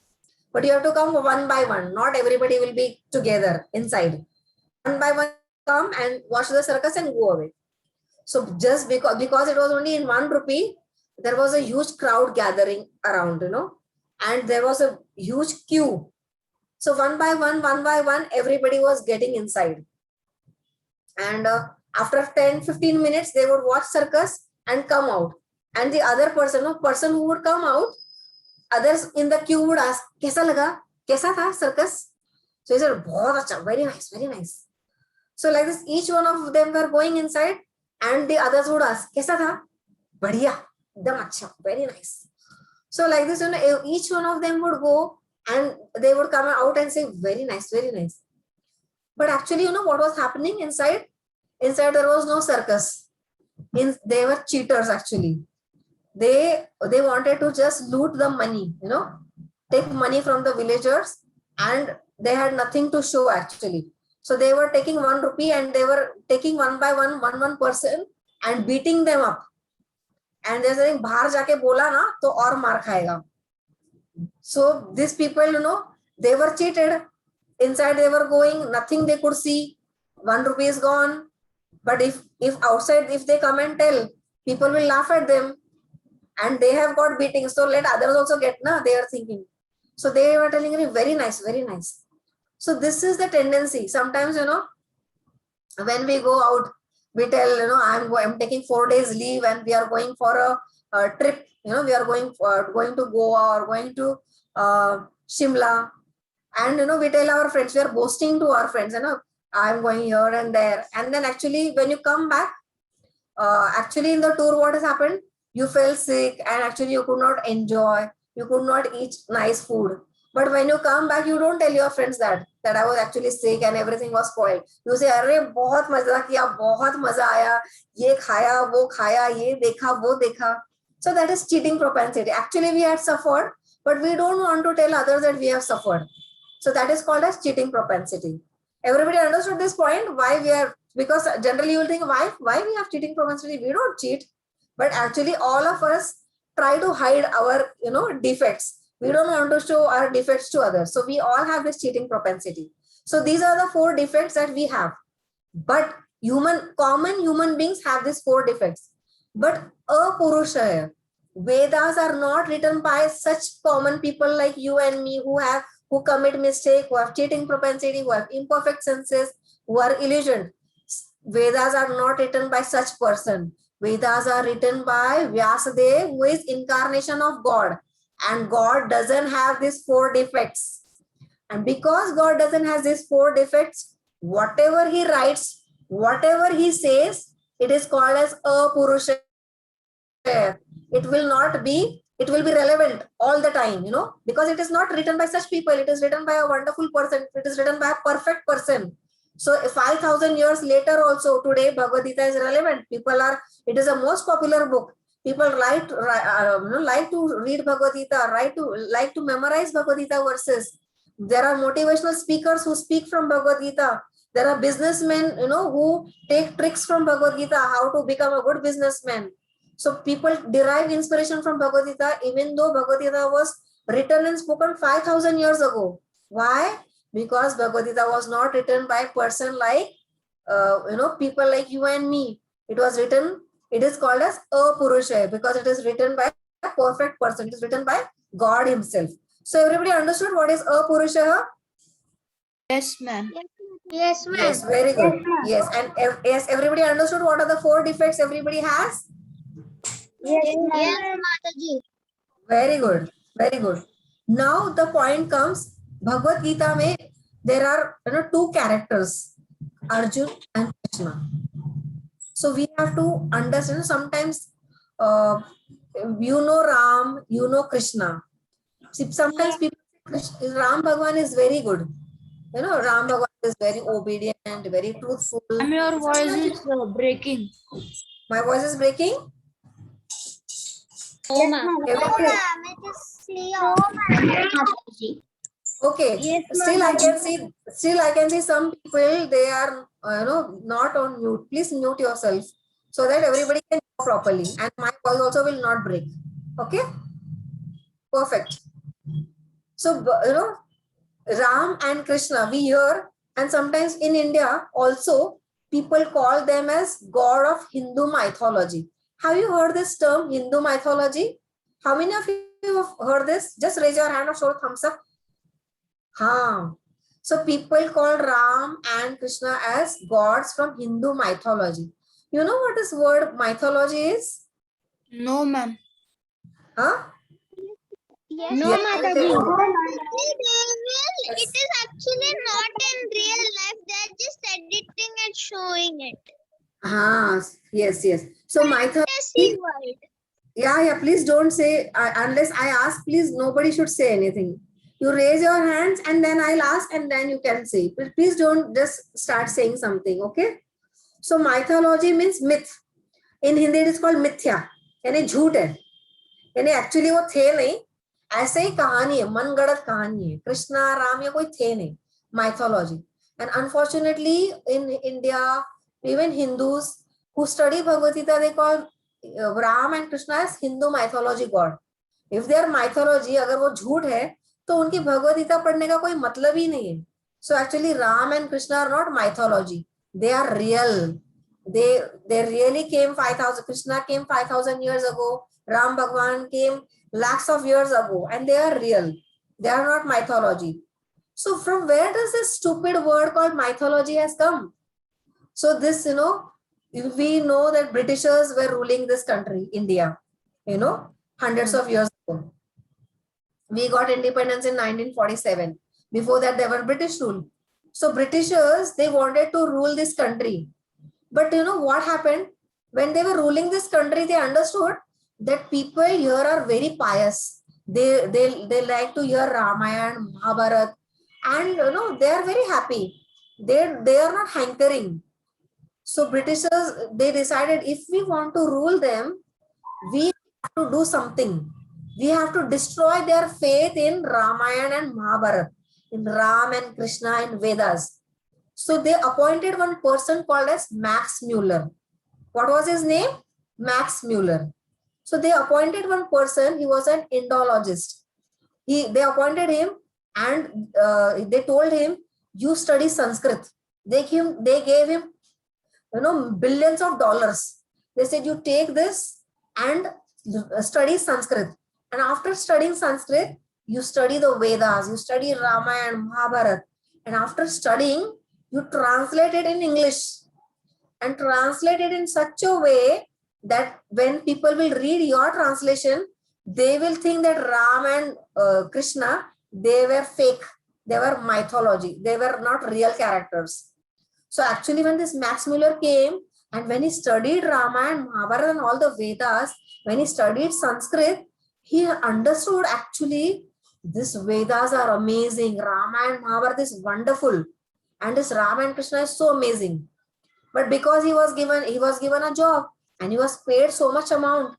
But you have to come one by one. Not everybody will be together inside. One by one, come and watch the circus and go away. So just because it was only in 1 rupee, there was a huge crowd gathering around, and there was a huge queue. So one by one, everybody was getting inside. And after 10-15 minutes, they would watch circus and come out. And the other person who would come out, others in the queue would ask, "Kaisa laga? Kaisa tha circus?" So he said, "Bahut acha, very nice, very nice." So like this, each one of them were going inside, and the others would ask, "Kaisa tha?" "Badhiya, ekdam acha, very nice." So like this, each one of them would go and they would come out and say, "Very nice, very nice." But actually, what was happening inside? Inside there was no circus. They were cheaters actually. They wanted to just loot the money, take money from the villagers, and they had nothing to show actually. So they were taking 1 rupee and they were taking one by one person and beating them up. And they're saying, "Bahar jaake bola na, to aur maar khayega." So these people, they were cheated. Inside they were going, nothing they could see. 1 rupee is gone. But if outside, if they come and tell, people will laugh at them. And they have got beating, so let others also get, they are thinking. So they were telling me, "Very nice, very nice." So this is the tendency. Sometimes, when we go out, we tell, I'm taking 4 days leave and we are going for a trip. We are going to Goa or going to Shimla. And, we tell our friends, we are boasting to our friends, I'm going here and there. And then actually, when you come back, actually in the tour, what has happened? You fell sick and actually you could not enjoy, you could not eat nice food. But when you come back, you don't tell your friends that I was actually sick and everything was spoiled. You say, "Arre, bahut maza kiya, bahut maza aaya, ye khaya, wo khaya, ye dekha, wo dekha." So that is cheating propensity. Actually, we had suffered, but we don't want to tell others that we have suffered. So that is called as cheating propensity. Everybody understood this point? Why we are, because generally you will think, why we have cheating propensity? We don't cheat. But actually, all of us try to hide our, defects. We don't want to show our defects to others. So we all have this cheating propensity. So these are the 4 defects that we have. But common human beings have these 4 defects. But apurusha, Vedas are not written by such common people like you and me who commit mistake, who have cheating propensity, who have imperfect senses, who are illusioned. Vedas are not written by such person. Vedas are written by Vyasadeva, who is incarnation of God. And God doesn't have these 4 defects. And because God doesn't have these 4 defects, whatever he writes, whatever he says, it is called as apurusha. It will be relevant all the time, because it is not written by such people. It is written by a wonderful person. It is written by a perfect person. So 5,000 years later also, today Bhagavad Gita is relevant. It is a most popular book. People like to read Bhagavad Gita, like to memorize Bhagavad Gita verses. There are motivational speakers who speak from Bhagavad Gita. There are businessmen, who take tricks from Bhagavad Gita, how to become a good businessman. So people derive inspiration from Bhagavad Gita, even though Bhagavad Gita was written and spoken 5,000 years ago. Why? Because Bhagavad Gita was not written by a person like, people like you and me. It is called as apurusha because it is written by a perfect person. It is written by God himself. So everybody understood what is apurusha? Yes, ma'am. Yes, ma'am. Yes, very good. Yes, and yes, everybody understood what are the 4 defects everybody has? Yes, Yes, Mataji. Very good. Very good. Now the point comes, Bhagavad Gita mein, there are 2 characters, Arjun and Krishna. So we have to understand. Sometimes, you know Ram, you know Krishna. See, sometimes people say Ram Bhagwan is very good. You know, Ram Bhagwan is very obedient, very truthful. And your voice is breaking. My voice is breaking. No, ma'am. Everything. Okay. Yes, Still I can see some people, they are not on mute. Please mute yourself so that everybody can hear properly and my voice also will not break. Okay. Perfect. So Ram and Krishna we hear, and sometimes in India also people call them as god of Hindu mythology. Have you heard this term, Hindu mythology? How many of you have heard this? Just raise your hand or show a thumbs up. So people call Ram and Krishna as gods from Hindu mythology. You know what this word mythology is? No, ma'am. Huh? Yes, No, Yeah, Mataji. It is actually not in real life. They're just editing and showing it. Yes. So mythology. Fantasy world. Yeah. Please don't say unless I ask. Please, nobody should say anything. You raise your hands and then I'll ask and then you can say. But please don't just start saying something. Okay. So mythology means myth. In Hindi it is called mithya. यानी झूठ है. यानी actually वो थे नहीं. ऐसे ही कहानी है, मनगढ़ंत कहानी है. कृष्णा राम ये कोई थे नहीं. Mythology. And unfortunately in India, even Hindus who study Bhagavad Gita, they call Ram and Krishna as Hindu mythology god. If their mythology अगर वो झूठ है तो उनकी भगवद गीता पढ़ने का कोई मतलब ही नहीं है. So actually Ram and Krishna are not mythology. They are real. They really came 5,000. Krishna came 5,000 years ago. Ram Bhagwan came lakhs of years ago, and they are real. They are not mythology. So from where does this stupid word called mythology has come? So this, we know that Britishers were ruling this country, India, hundreds of years ago. We got independence in 1947. Before that, there were British rule. So Britishers, they wanted to rule this country. But what happened? When they were ruling this country, they understood that people here are very pious. They like to hear Ramayana, Mahabharata, and they are very happy. They are not hankering. So Britishers, they decided if we want to rule them, we have to do something. We have to destroy their faith in Ramayana and Mahabharata, in Ram and Krishna and Vedas. So they appointed one person called as Max Muller. What was his name? Max Muller. So they appointed one person. He was an Indologist. They appointed him and they told him, you study Sanskrit. They gave him billions of dollars. They said, you take this and study Sanskrit. And after studying Sanskrit, you study the Vedas, you study Ramayana and Mahabharata. And after studying, you translate it in English and translate it in such a way that when people will read your translation, they will think that Ram and Krishna, they were fake. They were mythology. They were not real characters. So actually when this Max Muller came and when he studied Ramayana and Mahabharata and all the Vedas, when he studied Sanskrit, he understood actually these Vedas are amazing. Ramayana and Mahabharata is wonderful. And this Ram and Krishna is so amazing. But because he was given a job and he was paid so much amount.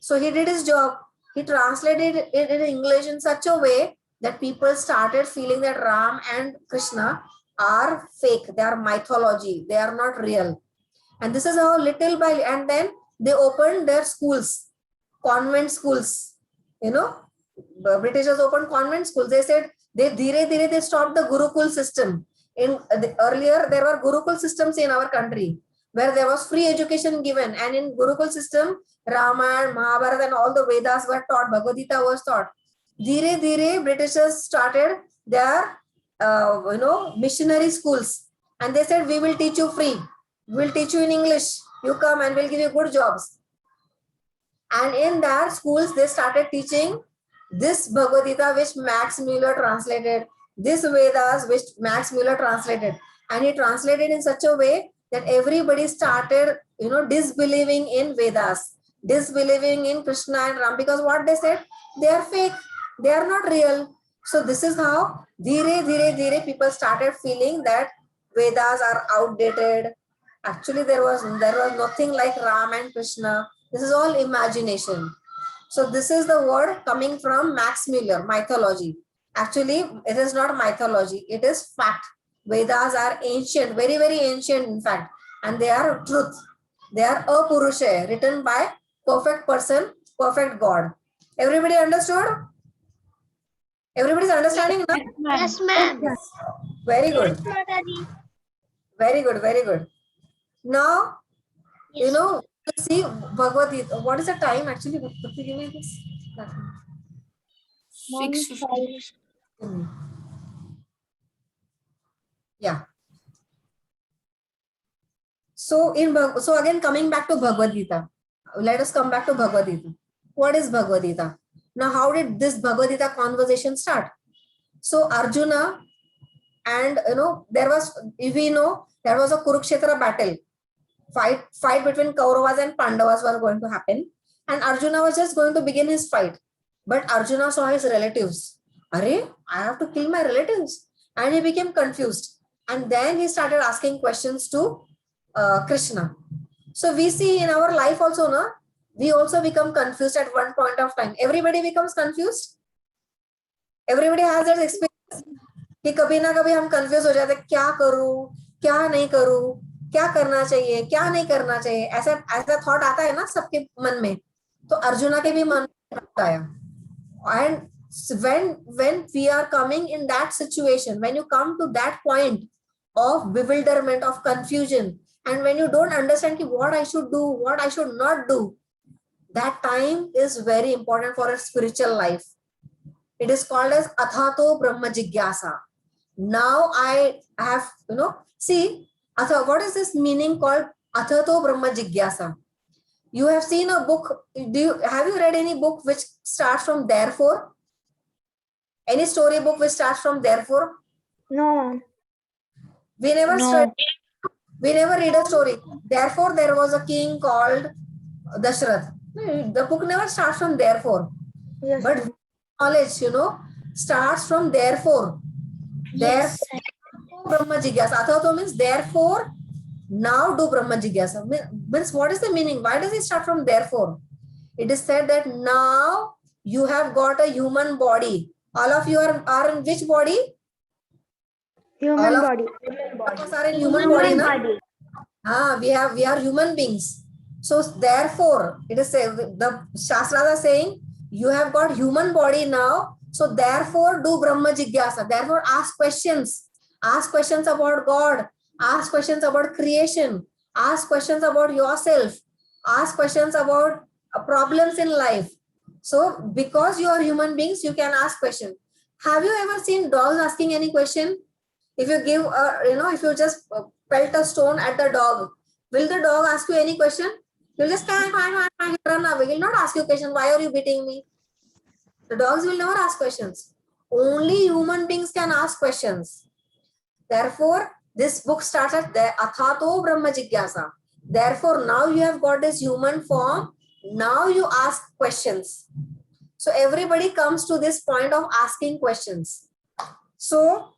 So he did his job. He translated it in English in such a way that people started feeling that Ram and Krishna are fake. They are mythology. They are not real. And this is how little by, and then they opened their schools, convent schools. Britishers opened convent schools. They said they stopped the Gurukul system. Earlier, there were Gurukul systems in our country where there was free education given. And in Gurukul system, Ramayana, Mahabharata and all the Vedas were taught. Bhagavad Gita was taught. Britishers started their, missionary schools. And they said, we will teach you free. We will teach you in English. You come and we'll give you good jobs. And in their schools, they started teaching this Bhagavad Gita, which Max Muller translated, this Vedas, which Max Muller translated. And he translated in such a way that everybody started, disbelieving in Vedas, disbelieving in Krishna and Ram, because what they said, they are fake, they are not real. So this is how dhire people started feeling that Vedas are outdated. Actually, there was nothing like Ram and Krishna. This is all imagination. So this is the word coming from Max Muller, mythology. Actually, it is not mythology, it is fact. Vedas are ancient, very, very ancient in fact, and they are truth. They are apurusha, written by perfect person, perfect God. Everybody understood? Everybody's understanding now? Yes, ma'am. Very good. Yes, Mataji. Very good, very good. Now, see Bhagavad Gita. What is the time actually? Bhakti, give me this. 6:50. Yeah. So again, coming back to Bhagavad Gita. Let us come back to Bhagavad Gita. What is Bhagavad Gita? Now, how did this Bhagavad Gita conversation start? So Arjuna, and there was a Kurukshetra battle. Fight between Kauravas and Pandavas was going to happen, and Arjuna was just going to begin his fight. But Arjuna saw his relatives. Arey, I have to kill my relatives. And he became confused. And then he started asking questions to Krishna. So we see in our life also, we also become confused at one point of time. Everybody becomes confused. Everybody has that experience. कि कभी ना कभी हम confuse हो जाते, क्या करूं, क्या नहीं करूं, क्या करना चाहिए, क्या नहीं करना चाहिए, ऐसा थॉट आता है ना सबके मन में. तो अर्जुना के भी मन में आया. And when we are coming in that situation, when you come to that point of bewilderment, of confusion, and when you don't understand what I should do, what I should not do, that time is very important for a spiritual life. It is called as Athato Brahma Jigyasa. Now I have, see, what is this meaning called Athato Brahma Jigyasa? You have seen a book. Have you read any book which starts from therefore? Any story book which starts from therefore? No. We never read a story. Therefore, there was a king called Dashrath. The book never starts from therefore. Yes, but knowledge, starts from therefore. Yes. Therefore, Brahma Jigyasa. Athato means therefore, now do Brahma Jigyasa. Means what is the meaning? Why does it start from therefore? It is said that now you have got a human body. All of you are in which body? Human body. All of us are in human body. We are human beings. So therefore, it is the Shastras are saying you have got human body now. So therefore, do Brahma Jigyasa. Therefore, ask questions. Ask questions about God. Ask questions about creation. Ask questions about yourself. Ask questions about problems in life. So because you are human beings, you can ask questions. Have you ever seen dogs asking any question? If you give, if you just pelt a stone at the dog, will the dog ask you any question? You'll just run away. He will not ask you a question. Why are you beating me? The dogs will never ask questions. Only human beings can ask questions. Therefore, this book starts at the Athato Brahma Jigyasa. Therefore, now you have got this human form. Now you ask questions. So everybody comes to this point of asking questions. So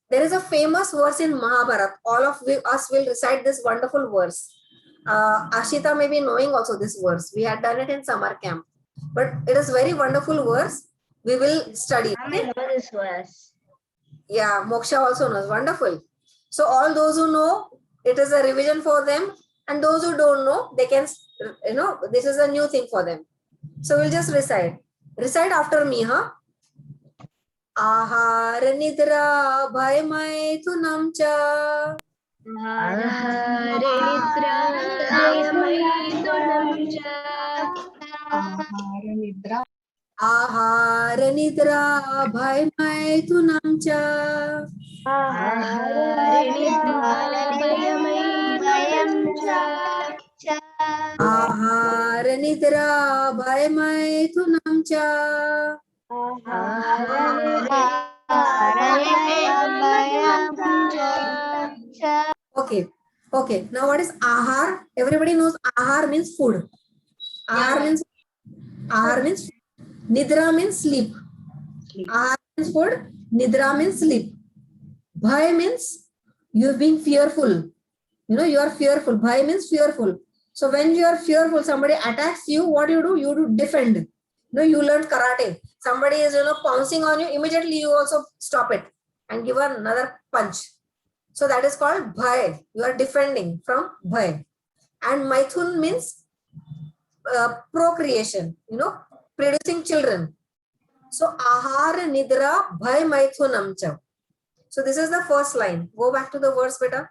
there is a famous verse in Mahabharata. All of us will recite this wonderful verse. Ashita may be knowing also this verse. We had done it in summer camp. But it is very wonderful verse. We will study. I know this verse. Yeah, Moksha also knows. Wonderful. So all those who know, it is a revision for them. And those who don't know, they can, this is a new thing for them. So we'll just recite. Recite after me, huh? Ahar nidra bhay maithunam cha. Ahara nidra maithunam cha. Ahar nidra bhay maithunam cha. Ahara nidra bhayam cha. Ahar nidra bhay maithunam cha. Okay. Okay, now what is ahar? Everybody knows ahar means food. Ahar means food. Nidra means sleep. Ahar means food. Nidra means sleep. Bhai means you're being fearful. You are fearful. Bhai means fearful. So when you are fearful, somebody attacks you, what do? You do defend. You learn karate. Somebody is, pouncing on you, immediately you also stop it and give another punch. So that is called bhai. You are defending from bhai. And maithun means procreation, producing children. So ahar nidra bhai maithunam cha. So this is the first line. Go back to the verse, beta.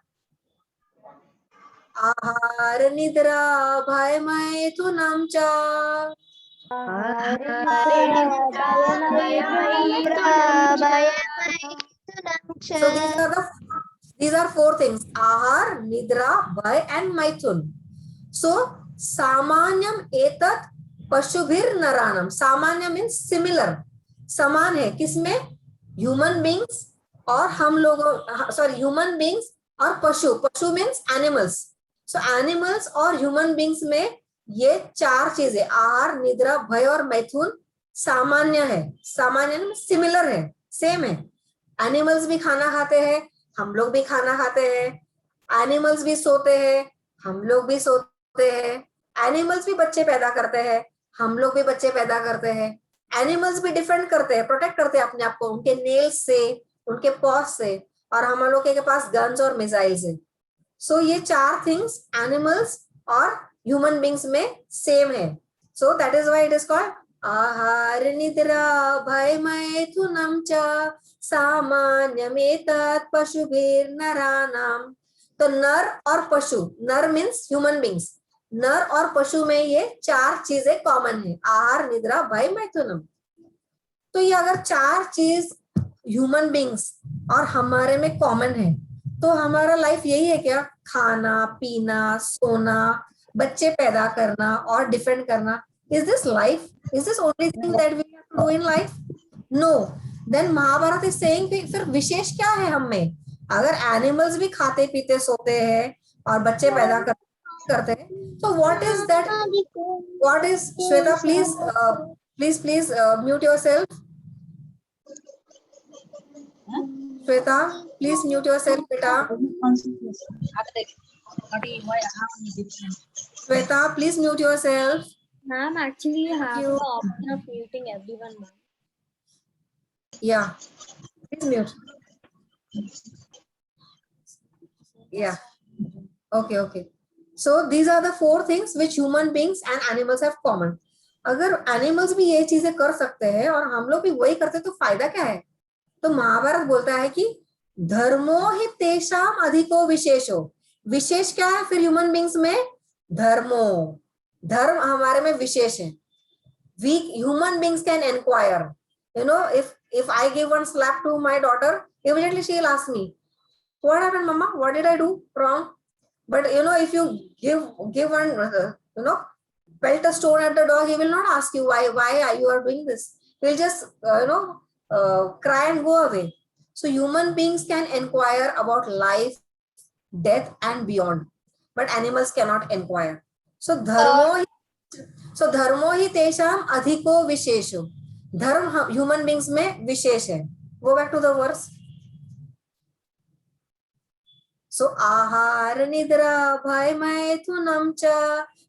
Ahar nidra bhai maithunam cha. So these are four things: ahar, nidra, bhai, and maithun. So samanyam etat pashubhir naranam. Samanya means similar. Saman hai kisme? Human beings और हम लोगों, sorry, human beings और पशु. पशु means animals. So animals और human beings में ये चार चीजें आहार, निद्रा, भय और मैथुन सामान्य है. सामान्य में सिमिलर है, सेम है. एनिमल्स भी खाना खाते हैं, हम लोग भी खाना खाते हैं. एनिमल्स भी सोते हैं, हम लोग भी सोते हैं. एनिमल्स भी बच्चे पैदा करते हैं, हम लोग भी बच्चे पैदा करते हैं. एनिमल्स भी डिफेंड करते हैं, प्रोटेक्ट करते हैं अपने आप को उनके नेल्स से, उनके पॉस से, और हम लोग के पास गन्स और मिसाइल्स है. सो ये चार थिंग्स एनिमल्स और ह्यूमन बींग्स में सेम है. So that is why it is called आहार निद्रा भय मैथुनम च सामान्यमेतत् पशुभिर्नराणाम. तो नर और पशु, नर मीन्स ह्यूमन बींग्स, नर और पशु में ये चार चीजें कॉमन है, आहार, निद्रा, भय, मैथुनम. तो ये अगर चार चीज ह्यूमन बींग्स और हमारे में कॉमन है, तो हमारा लाइफ यही है क्या? खाना, पीना, सोना, बच्चे पैदा करना और डिफेंड करना. Is this life? Is this only thing that we have to do in life? No. Then Mahabharat is saying फिर विशेष क्या है हम में? अगर एनिमल्स भी खाते पीते सोते हैं और बच्चे पैदा करते हैं, तो what is that? What is? Shweta please mute yourself. Shweta please mute yourself बेटा. Shweta, please mute yourself. Ma'am, actually you have the option of muting everyone, ma'am. Yeah, please mute. Yeah. Okay. So these are the four things which human beings and animals have common. अगर animals भी ये चीजें कर सकते हैं और हम लोग भी वही करते, तो फायदा क्या है? तो महाभारत बोलता है कि धर्मो हि तेषाम अधिको विशेषो. विशेष क्या है फिर ह्यूमन बींग्स में? धर्मो. धर्म हमारे में विशेष है. We human beings can inquire. If I give one slap to my daughter, immediately she will ask me, "What happened, Mama? What did I do wrong?" But if you give one, pelt a stone at the dog, he will not ask you why you are doing this. He will just cry and go away. So human beings can inquire about life, death and beyond, but animals cannot inquire. So dharmo hi tesham adhiko vishesho. धर्म human beings में विशेष है. Go back to the verse. So आहार निद्रा भय मैथुनम च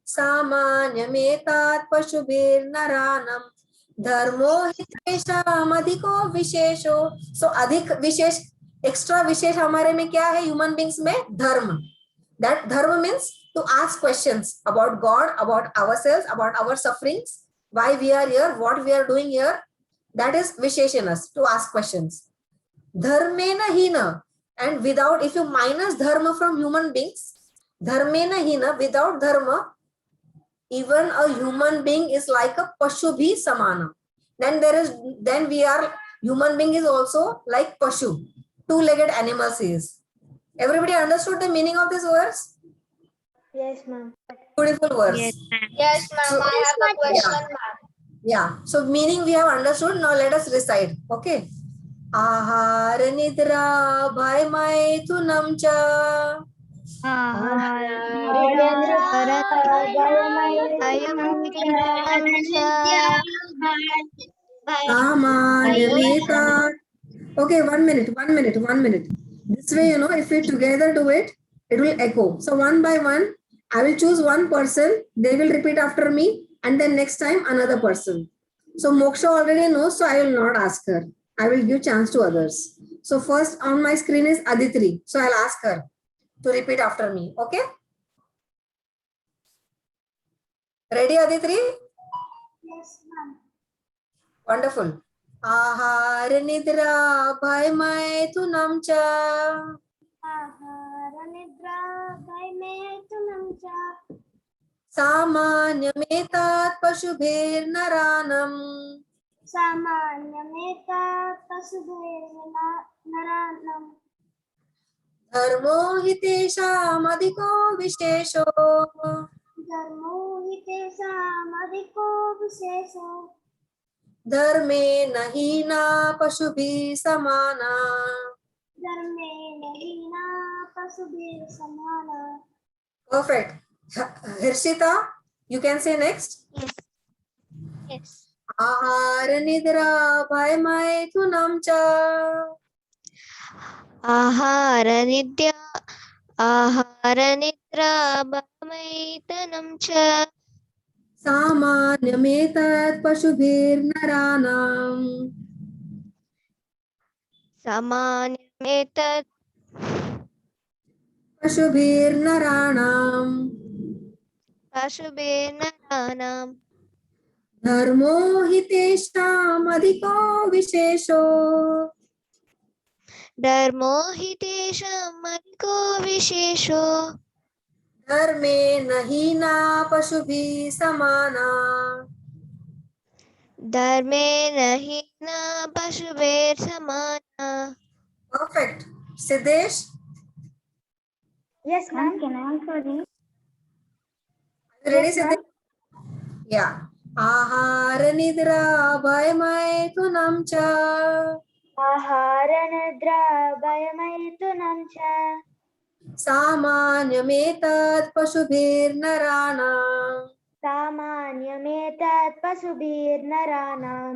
सामान्यमेतत् पशुभिर्नराणाम धर्मो हि तेषाम अधिको विशेषो. So अधिक विशेष, एक्स्ट्रा विशेष हमारे में क्या है ह्यूमन बींग्स में? धर्म. That dharma means to ask questions about God, about ourselves, about our sufferings, why we are here, what we are doing here. That is vishesh in us, to ask questions. Dharmena hina, and without, if you minus dharma from human beings, dharmena hina, without dharma, even a human being is like a pashubhi samana. Then we are, human being is also like pashu, two-legged animals is. Everybody understood the meaning of this verse? Yes, ma'am. Beautiful verse. Yes, ma'am. I have a question, ma'am. Yeah. So meaning we have understood. Now let us recite. Okay. Ahar nidra bhai maithunam cha Samanyameta. Okay, 1 minute. This way, if we together do it, it will echo. So one by one, I will choose one person. They will repeat after me, and then next time another person. So Moksha already knows, so I will not ask her. I will give chance to others. So first on my screen is Aditri. So I'll ask her to repeat after me. Okay? Ready, Aditri? Yes, ma'am. Wonderful. Ahar nidra bhai maithunam cha. Ahara nidra bhaymetunam cha. Samanyametat pashubher naranam. Samanyameta pasubhirnaranam. Dharmo hitesham adhiko vishesho. Dharmo hitesham adhiko vishesho. Dharme nahina pashubhi samana. Dharme nahina pasubhir samana. Perfect. Hirshita, you can say next. Yes. Ahar nidra bhai maithunam cha. Ahara nidra bhamaitanam cha. Samanyametat pashubhir naranam. Samanyametat Pashubhir naranam. pashubhenanam. Dharmo hitesham adhiko vishesho. Dharmo hitesham adhiko vishesho. Dharme nahina pashubhi samana. Dharme nahina pashubher samana. Perfect. Siddesh, Yes, ma'am. Can I also read? are you ready, Yes, ma'am. Siddesh? Yeah. Ahar nidra bhai maithunam cha. Ahara nidra bhaymetunam cha. Samanyametat pashubhir naranam. Samanyametat pasubhirnaranam.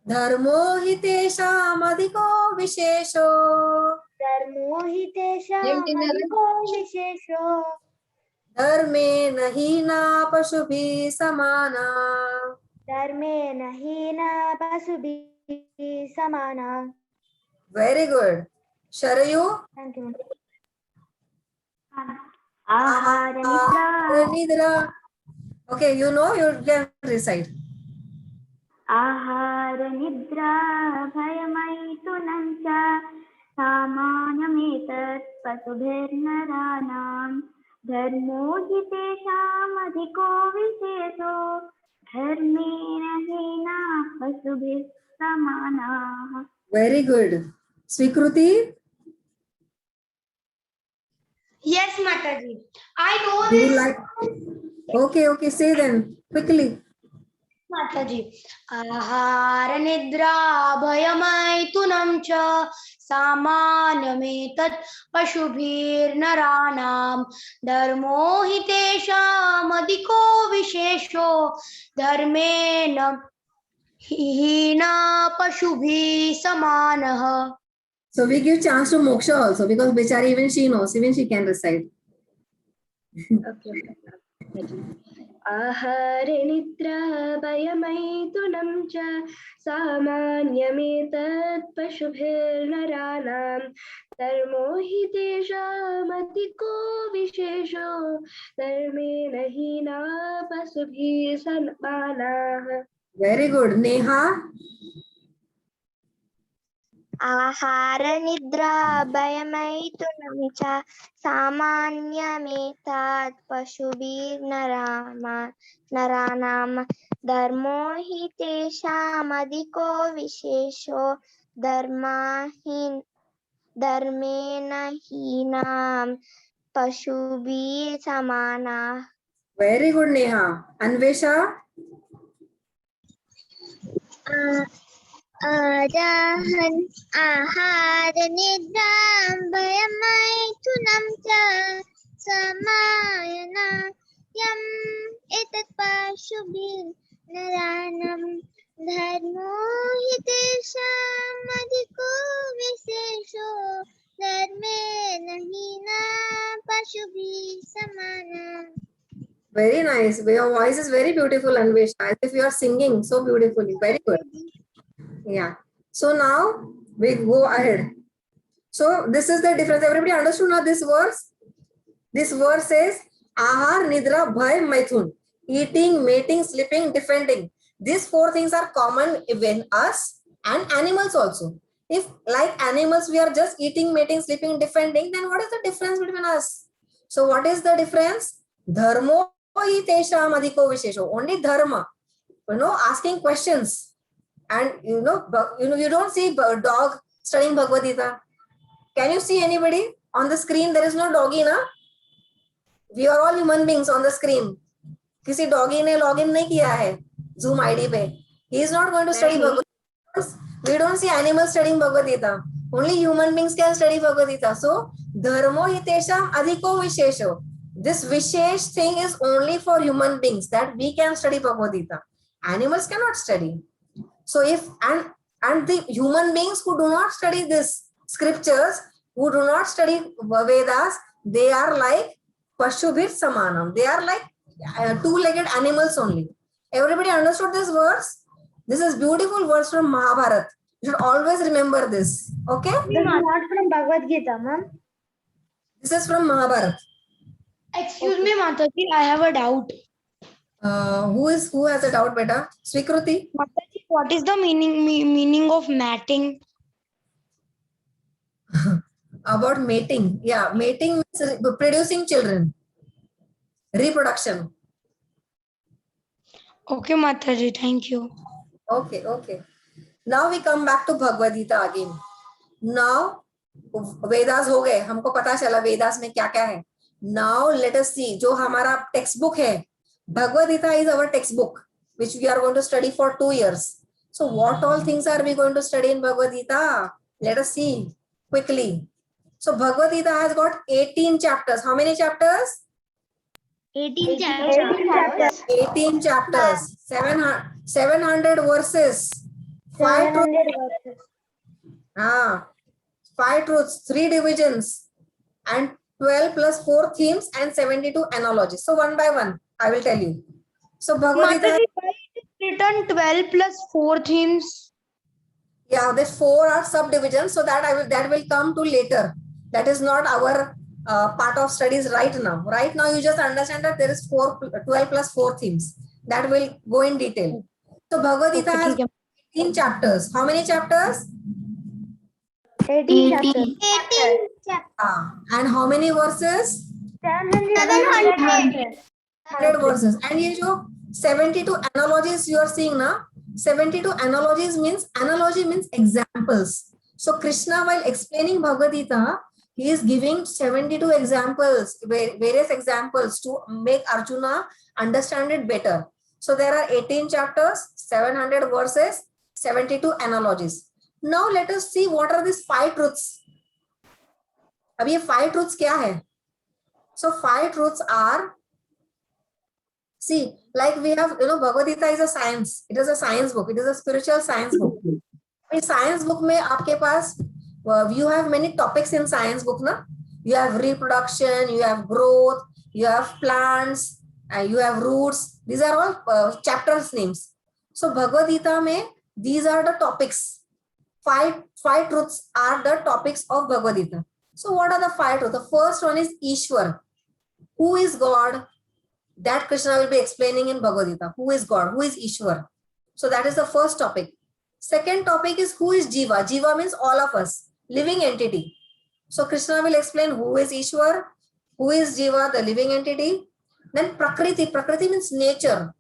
Dharmo hitesham adhiko vishesho. Dharmo hitesham adhiko vishesho. Dharme nahina pashubhi samana. Dharme nahina pasubhi samana. Very good. Sharayu, Thank you. Ahara nidra. nidra. Okay, you can recite. Ahara nidra bhayamaitunam cha. Samanyametat pasubhirnaranam. Dharmo hitesham adhiko vishesho. Dharme nahina pasubhir samana. Very good. Swikruti, Yes, Mataji. I know do you this, like? Okay, say then quickly. Mataji. Ahara nidra bhayamaitunam cha. Samanyametat pashubhir naranam. Dharmo hitesham adhiko vishesho. Dharmena hina pashubhi samanah. So we give chance to Moksha also because Bichari even she knows, even she can recite. Ahare nidra bhayamaitunam cha samanyametat pashubhir naranam dharmo hitesham adhiko vishesho dharme nahina pasubhi samana. Very good. Neha, Ahara nidra bhamaitunam cha samanyametat pashubhir naranam dharmo hitesham adhiko vishesho dharmena hinam pashubhir samana. very good. Neha, Anvesha, Ahara nidra bhamaitunam cha समायना यम एतत् पशुभिर्नराणां धर्मो हि तेषामधिको विशेषो धर्मे नहि न पशुभिः समानः. Very nice. Your voice is very beautiful, Anvesha. As if you are singing so beautifully. Very good. Yeah. So now we go ahead. So this is the difference. Everybody understood now this verse? This verse says Ahar, Nidra, Bhay, Maithun. Eating, mating, sleeping, defending. These four things are common in us and animals also. If like animals we are just eating, mating, sleeping, defending, then what is the difference between us? So what is the difference? Dharmo hi tesham adhiko vishesho. Only dharma. Asking questions. And you don't see dog studying Bhagavad Gita. Can you see anybody on the screen? There is no doggy, na? We are all human beings on the screen. किसी doggy ने login नहीं किया है Zoom ID पे. He is not going to study Bhagavad Gita. We don't see animals studying Bhagavad Gita. Only human beings can study Bhagavad Gita. So, dharmo hi tesham adhiko vishesho. This vishesh thing is only for human beings that we can study Bhagavad Gita. Animals cannot study. So if and the human beings who do not study this scriptures, who do not study Vedas, they are like Pashubhir Samanam. They are like two-legged animals only. Everybody understood this verse? This is beautiful verse from Mahabharata. You should always remember this. Okay? This is not from Bhagavad Gita, ma'am. This is from Mahabharata. Excuse me, Mataji, I have a doubt. Who has a doubt, beta? Swikruti? Mataji, what is the meaning of matting? About mating. Yeah, mating means producing children. Reproduction. Okay, Mataji, thank you. Okay. Now we come back to Bhagavad Gita again. Now, Vedas हो गए, हमको पता चला Vedas में क्या क्या है. Now let us see, जो हमारा textbook है, Bhagavad Gita is our textbook, which we are going to study for 2 years. So what all things are we going to study in Bhagavad Gita? Let us see quickly. So Bhagavad Gita has got 18 chapters. How many chapters? 18 chapters. 18 chapters. 700 verses. 5 truths. 5 truths, 3 divisions, and 12 plus 4 themes and 72 analogies. So one by one, I will tell you. So Bhagavad Gita. Mataji, why it is written 12 plus 4 themes? Yeah, the 4 are subdivisions. So that will come to later. That is not our part of studies right now. Right now, you just understand that there is 12 plus 4 themes. That will go in detail. So Bhagavad Gita has 18 chapters. How many chapters? 18 chapters. 18 chapters. And how many verses? 700. 100 verses. And ये जो 72 analogies you are seeing now, 72 analogies means, analogy means examples. So Krishna, while explaining Bhagavad Gita, he is giving 72 examples, various examples to make Arjuna understand it better. So there are 18 chapters, 700 verses, 72 analogies. Now let us see what are these 5 truths. अब ये 5 truths क्या है? So 5 truths are, see, like we have, Bhagavad Gita is a science. It is a science book. It is a spiritual science book. In science book में आपके पास, you have many topics in science book, na? You have reproduction, you have growth, you have plants, and you have roots. These are all chapters names. So Bhagavad Gita में, these are the topics. 5 truths are the topics of Bhagavad Gita. So what are the 5 truths? The first one is Ishwar. Who is God? That Krishna will be explaining in Bhagavad Gita. Who is God? Who is Ishwar? So that is the first topic. Second topic is who is Jiva. Jiva means all of us, living entity. So Krishna will explain who is Ishwar, who is Jiva, the living entity. Then Prakriti. Prakriti means nature.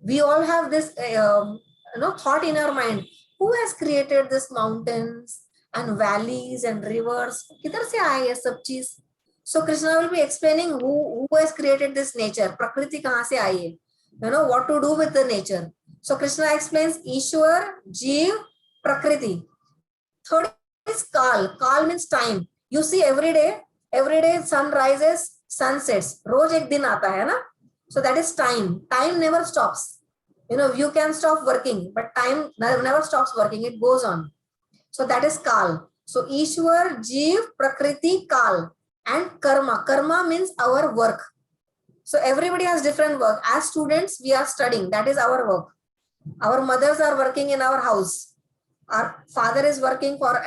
We all have this thought in our mind. Who has created this mountains and valleys and rivers? किधर से आए ये सब चीज? So Krishna will be explaining who has created this nature. Prakriti कहाँ से आई है? What to do with the nature. So Krishna explains Ishwar, Jeev, Prakriti. Third is Kal. Kal means time. You see every day sun rises, sunsets. रोज एक दिन आता है ना? So that is time. Time never stops. You know, you can stop working, but time never stops working. It goes on. So that is Kal. So Ishwar, Jeev, Prakriti, Kal, and Karma. Karma means our work. So everybody has different work. As students, we are studying. That is our work. Our mothers are working in our house. Our father is working for,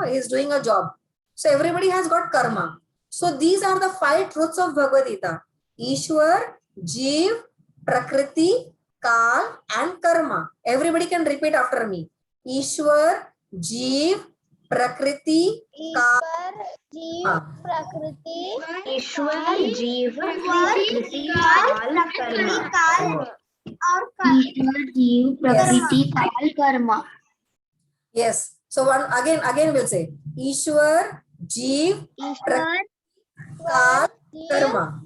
he is doing a job. So everybody has got karma. So these are the 5 truths of Bhagavad Gita. Ishwar, Jeev, Prakriti, Kal, and Karma. Everybody can repeat after me. Ishwar, Jeev, Prakriti, Kal. Prakriti, ईश्वर जीव प्रकृति काल कर्म. ईश्वर जीव प्रकृति काल कर्म. Yes. So one again we'll say Ishwar, Jeev, Prakriti, Kal, Karma.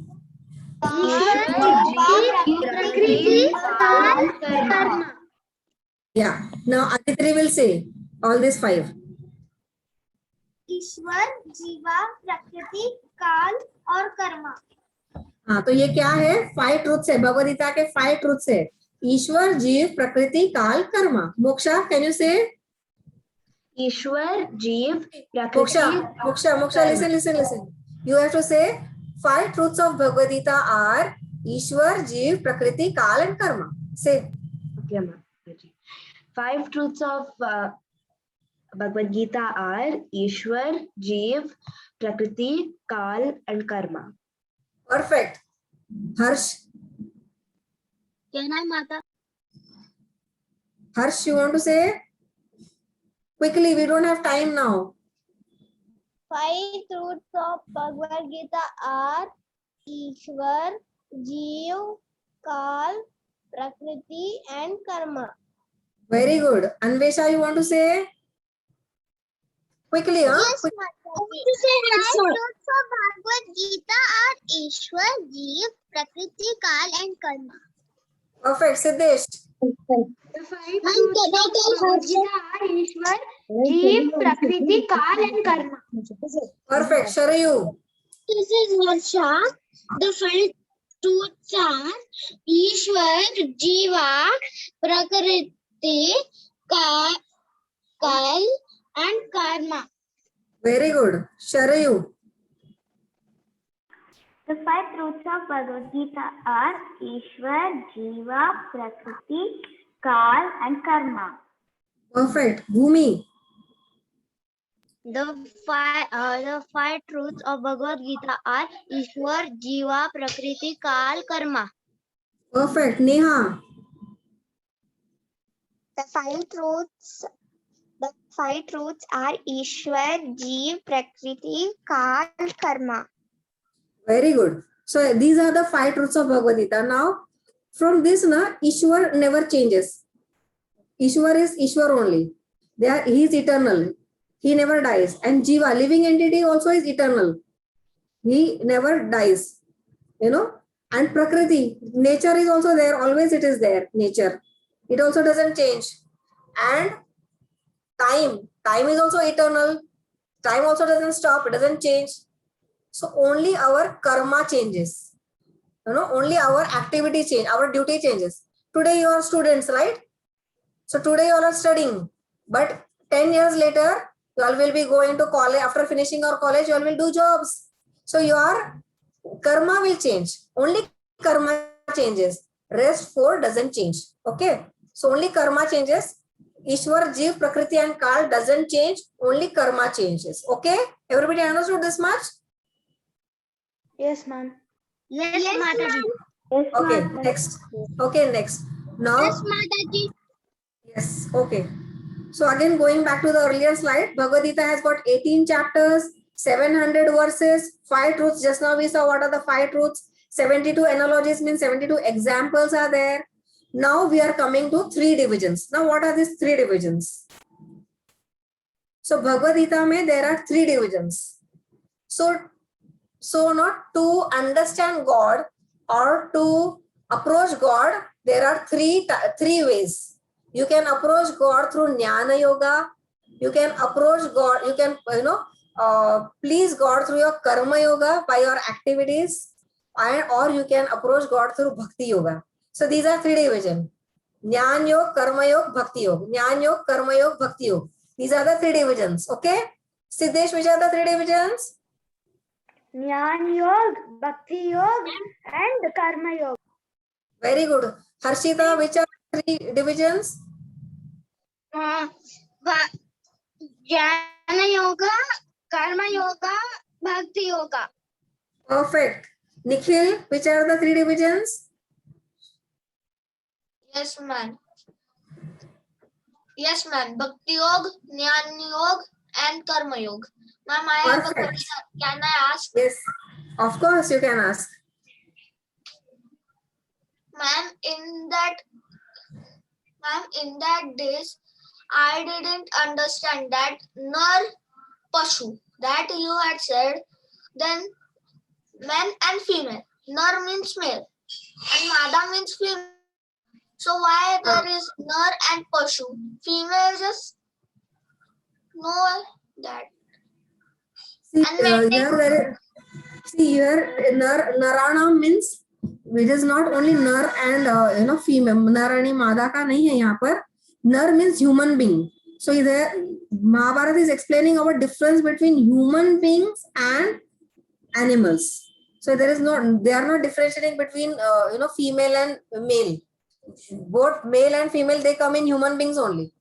Yeah. Now Aditri will say all these 5. ईश्वर, जीवा, प्रकृति, काल और कर्मा. हाँ, तो ये क्या है? 5 truths है. भगवद गीता के 5 truths है. ईश्वर, जीव, प्रकृति, काल, Karma. Moksha, can you say? ईश्वर जीव प्रकृति. Moksha, listen. You have to say 5 truths of Bhagavad Gita are Ishwar, Jeev, Prakriti, Kal, and Karma. Say. Okay, ma'am. 5 truths of Bhagavad Gita are Ishwar, Jeev, Prakriti, Kal, and Karma. Perfect. Harsh. Can I, Mata? Harsh, you want to say? Quickly, we don't have time now. 5 truths of Bhagavad Gita are Ishwar, Jeev, Kal, Prakriti, and Karma. Very good. Anvesha, you want to say? Quickly, huh? Yes, Mataji. 5 truths of Bhagavad Gita are Ishwar, Jeev, Prakriti, Kal, and Karma. Perfect. Siddesh. The 5 truths of Bhagavad Gita are Ishwar, Jeev, Prakriti, Kal, and Karma. Perfect. Sharayu. This is Harsha. The 5 truths are Ishwar, Jiva, Prakriti, Kal, and Karma. Very good. Sharayu. The 5 truths of Bhagavad Gita are Ishwar, Jiva, Prakriti, Kal, and Karma. Perfect. Bhumi. The 5 truths of Bhagavad Gita are Ishwar, Jiva, Prakriti, Kal, Karma. Perfect. Neha. The 5 truths are Ishwar, Jeev, Prakriti, Kal, Karma. Very good. So these are the 5 truths of Bhagavad Gita. Now, from this, Ishwar never changes. Ishwar is Ishwar only. He is eternal. He never dies. And Jiva, living entity, also is eternal. He never dies. And Prakriti, nature is also there. Always it is there. Nature. It also doesn't change. And time is also eternal. Time also doesn't stop. It doesn't change. So only our karma changes. Only our activity change. Our duty changes. Today you are students, right? So today you all are studying. But 10 years later, you all will be going to college. After finishing your college, you all will do jobs. So your karma will change. Only karma changes. Rest 4 doesn't change. Okay. So only karma changes. Ishwar, Jeev, Prakriti, and Kal doesn't change. Only karma changes. Okay. Everybody understood this much? Yes, ma'am. Yes, Mataji. Okay. Next. Okay. Next. Now. Yes, Mataji. Yes. Okay. So again, going back to the earlier slide, Bhagavad Gita has got 18 chapters, 700 verses, 5 truths. Just now we saw what are the 5 truths. 72 analogies means 72 examples are there. Now we are coming to 3 divisions. Now what are these 3 divisions? So Bhagavad Gita mein there are 3 divisions. So not to understand God or to approach God, there are three ways. You can approach God through Jnana Yoga. You can approach God. You can please God through your karma yoga by your activities, and or you can approach God through bhakti yoga. So these are three divisions: Jnana Yoga, Karma Yoga, Bhakti Yoga. Jnana Yoga, Karma Yoga, Bhakti Yoga. These are the three divisions. Okay, Siddesh, which are the three divisions? Jnana Yoga, Bhakti Yoga, and Karma Yoga. Very good. Harshita, which are the three divisions? Jnana Yoga, Karma Yoga, Bhakti Yoga. Perfect. Nikhil, which are the three divisions? Yes, ma'am. Yes, ma'am. Bhakti Yoga, Jnana Yoga, and Karma Yoga. Ma'am, I have a Perfect. question. Can I ask? Yes, of course you can ask. Ma'am, in that days, I didn't understand that nar pashu that you had said. Then man and female. Nar means male and mada means female. So why there is nar and pashu? Female just know that. See, And men here narana means it is not only nar and female. Nar and mada का नहीं है यहाँ पर. Nar means human being. So there Mahabharata is explaining about difference between human beings and animals. So they are not differentiating between female and male. Both male and female, they come in human beings only.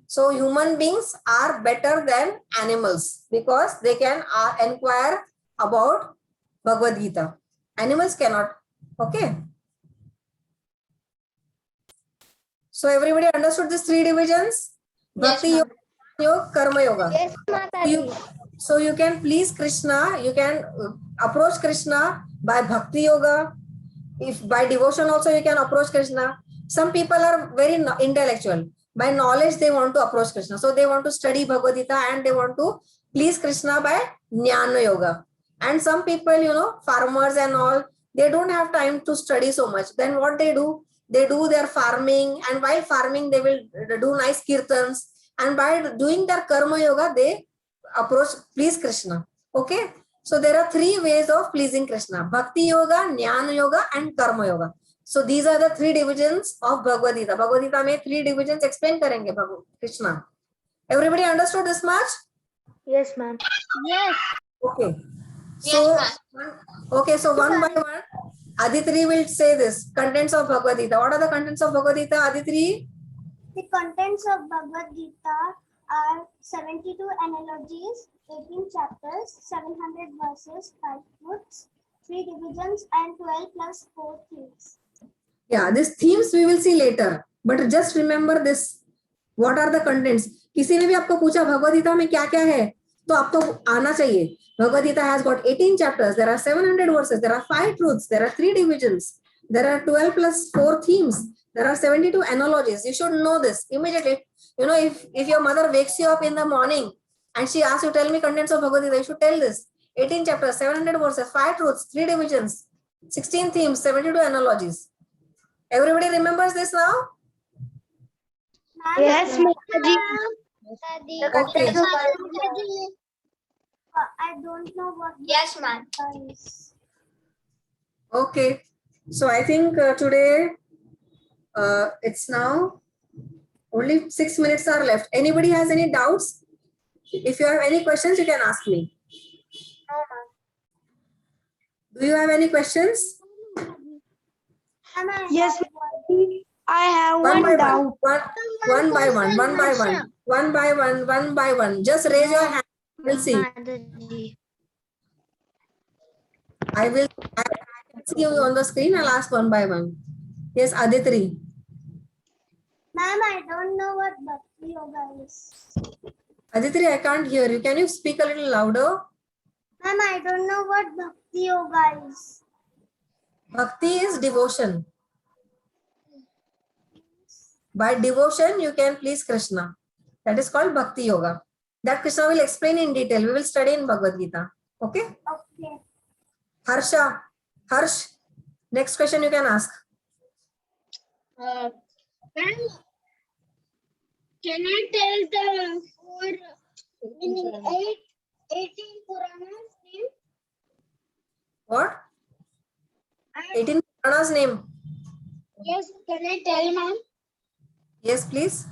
So human beings are better than animals because they can inquire about Bhagavad Gita. Animals cannot. Okay. So everybody understood these three divisions? Bhakti Yoga, Yoga, Karma Yoga. Yes, Mataji. So you can please Krishna, you can approach Krishna by Bhakti Yoga. If by devotion also you can approach Krishna. Some people are very intellectual. By knowledge they want to approach Krishna. So they want to study Bhagavad Gita and they want to please Krishna by Jnana Yoga. And some people, farmers and all, they don't have time to study so much. Then what they do? They do their farming, and while farming they will do nice kirtans. And by doing their Karma Yoga, they approach please Krishna. Okay. So there are three ways of pleasing Krishna: Bhakti Yoga, Jnana Yoga, and Karma Yoga. So these are the three divisions of Bhagavad Gita. Bhagavad Gita में three divisions explain करेंगे Krishna. Everybody understood this much? Yes, ma'am. Yes. Okay. So so one by one, Aditri will say this contents of Bhagavad Gita. What are the contents of Bhagavad Gita, Aditri? The contents of Bhagavad Gita are 72 analogies, 18 chapters, 700 verses, 5 books, 3 divisions, and 12 plus 4 themes. Yeah, these themes we will see later. But just remember this. What are the contents? किसी ने भी आपको पूछा भगवद गीता में क्या क्या है, तो आपको आना चाहिए. Bhagavad Gita has got 18 chapters. There are 700 verses. There are 5 truths. There are 3 divisions. There are 12 plus 4 themes. There are 72 analogies. You should know this immediately. If your mother wakes you up in the morning and she asks you, tell me contents of Bhagavad Gita, you should tell this. 18 chapters, 700 verses, 5 truths, 3 divisions, 16 themes, 72 analogies. Everybody remembers this now? Yes, Mataji. Okay. I don't know what. Yes, ma'am. Okay. So I think today it's now only 6 minutes are left. Anybody has any doubts? If you have any questions, you can ask me. Do you have any questions? Yes, Mataji. I have One by one doubt. one by one. Just raise your hand. We'll see. I can see you on the screen. I'll ask one by one. Yes, Aditri. Ma'am, I don't know what Bhakti Yoga is. Aditri, I can't hear you. Can you speak a little louder? Ma'am, I don't know what Bhakti Yoga is. Bhakti is devotion. By devotion, you can please Krishna. That is called Bhakti Yoga. That Krishna will explain in detail. We will study in Bhagavad Gita. Okay? Okay. Harsh, next question you can ask. Can you tell the 4 meaning 8 18 Puranas name. What? 18 Puranas name. Yes, can I tell, ma'am? Yes, please.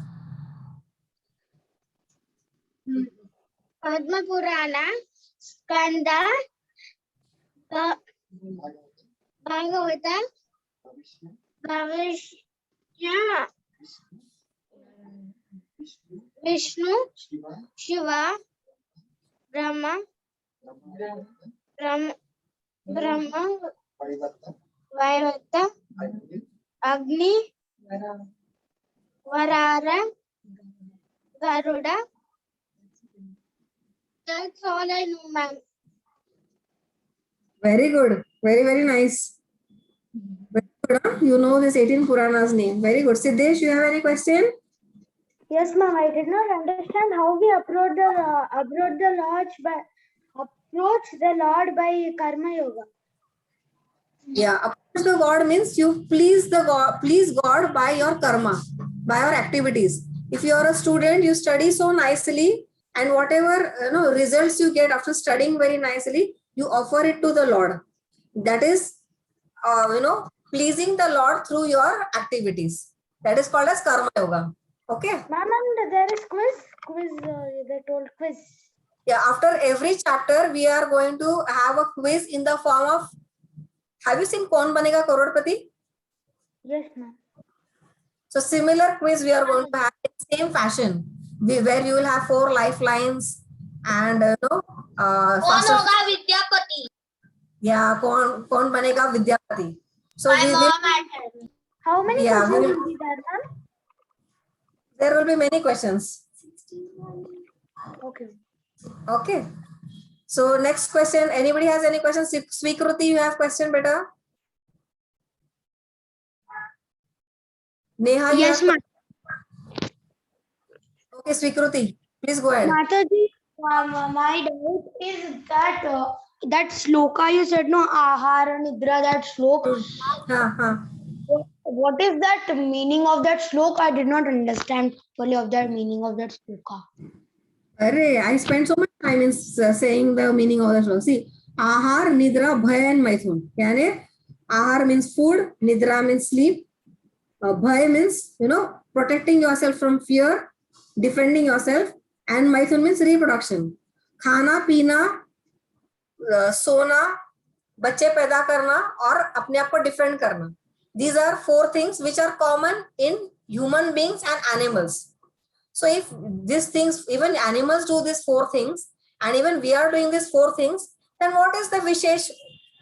Padma Purana, Skanda, Bhagavata, Bhavishya, Vishnu, Shiva, Brahma, Vaivata, Agni, Varara, Garuda. That's all I know, ma'am. Very good. Very, very nice. Very good, huh? You know this 18 Puranas name. Very good. Siddesh, you have any question? Yes, ma'am. I did not understand how we approach the Lord by Karma Yoga. Yeah, approach the God means you please God by your karma, by your activities. If you are a student, you study so nicely, and whatever results you get after studying very nicely, you offer it to the Lord. That is, pleasing the Lord through your activities. That is called as karma yoga. Okay. Ma'am, and there is quiz. They told quiz. Yeah. After every chapter, we are going to have a quiz in the form of. Have you seen Kaun Banega Crorepati? Yes, ma'am. So similar quiz we are going to have in same fashion, where you will have 4 lifelines and कौन होगा Vidyapati? yeah, kaun banega Vidyapati. So My we will, mom had told me. How many yeah, questions will be there, ma'am? there will be many questions. Okay. Okay. So next question. Anybody has any questions? Swikruti, you have question, beta? Neha, you Yes, have ma'am. Okay, Swikruti, please go ahead. Mataji, my doubt is that that sloka you said, no, ahara nidra, that slok. What is that meaning of that slok? I did not understand fully of that meaning of that sloka. Array, I spent so much time in saying the meaning of the sloka. See, ahar, nidra, bhaya and maithun. Yani, ahar means food, nidra means sleep, bhaya means, protecting yourself from fear, defending yourself, and maithun means reproduction. Khana, pina, सोना, बच्चे पैदा करना और अपने आप को defend करना. These are 4 things which are common in human beings and animals. So if these things, even animals do these 4 things, and even we are doing these 4 things, then what is the vishesh?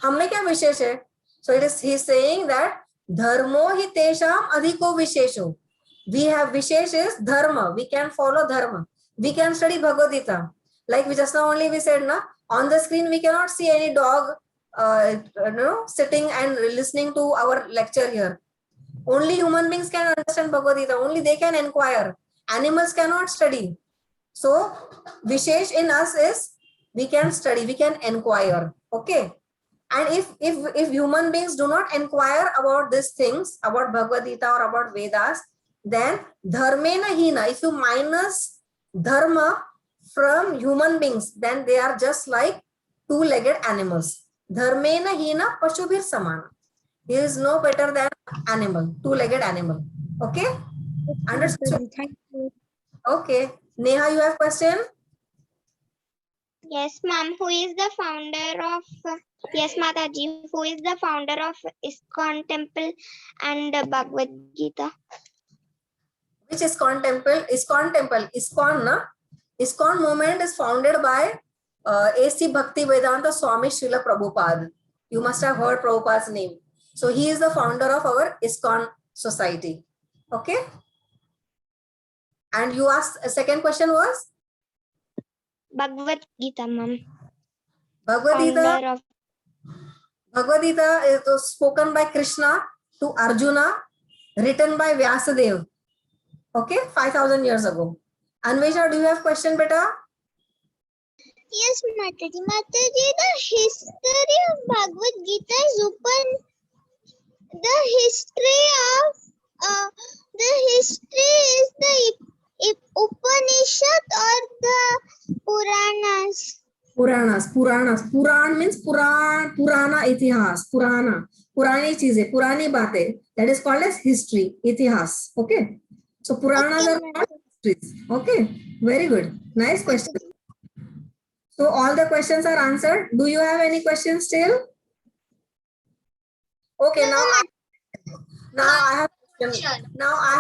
हमें क्या विशेष है? So it is he saying that dharmo hi tesham adhiko vishesho. We have vishesh is dharma. We can follow dharma. We can study Bhagavad Gita. Like we just now only we said na, on the screen we cannot see any dog sitting and listening to our lecture here. Only human beings can understand Bhagavad Gita. Only they can inquire. Animals cannot study. So vishesh in us is we can study, we can inquire. Okay. And if human beings do not inquire about these things, about Bhagavad Gita or about Vedas, then dharmena hina, if you minus dharma from human beings, then they are just like 2-legged animals. Dharmena hina pashubhir samana. He is no better than animal, 2-legged animal. Okay? Understood? Thank you. Okay. Neha, you have question? Yes, ma'am. Who is the founder of? Yes, Mataji. Who is the founder of ISKCON Temple and Bhagavad Gita? Which ISKCON Temple? ISKCON Temple. ISKCON, na? ISKCON movement is founded by A.C. Bhaktivedanta Swami Srila Prabhupada. You must have heard Prabhupada's name. So he is the founder of our ISKCON society. Okay? And you asked, a second question was? Bhagavad Gita, ma'am. Bhagavad Gita. Founder of Bhagavad Gita is spoken by Krishna to Arjuna, written by Vyasadeva. Okay, 5,000 years ago. Anvesha, do you have question, beta? Yes, Mataji. Mataji, the history of Bhagavad Gita is open. The history is the Upanishad or the Puranas? Puranas. Puran means Purana itihas. Purani cheeze, Purani batein. That is called as history, itihas. Okay. So Puranas are called histories. Okay. Very good. Nice question. So all the questions are answered. Do you have any questions still? Okay. Now I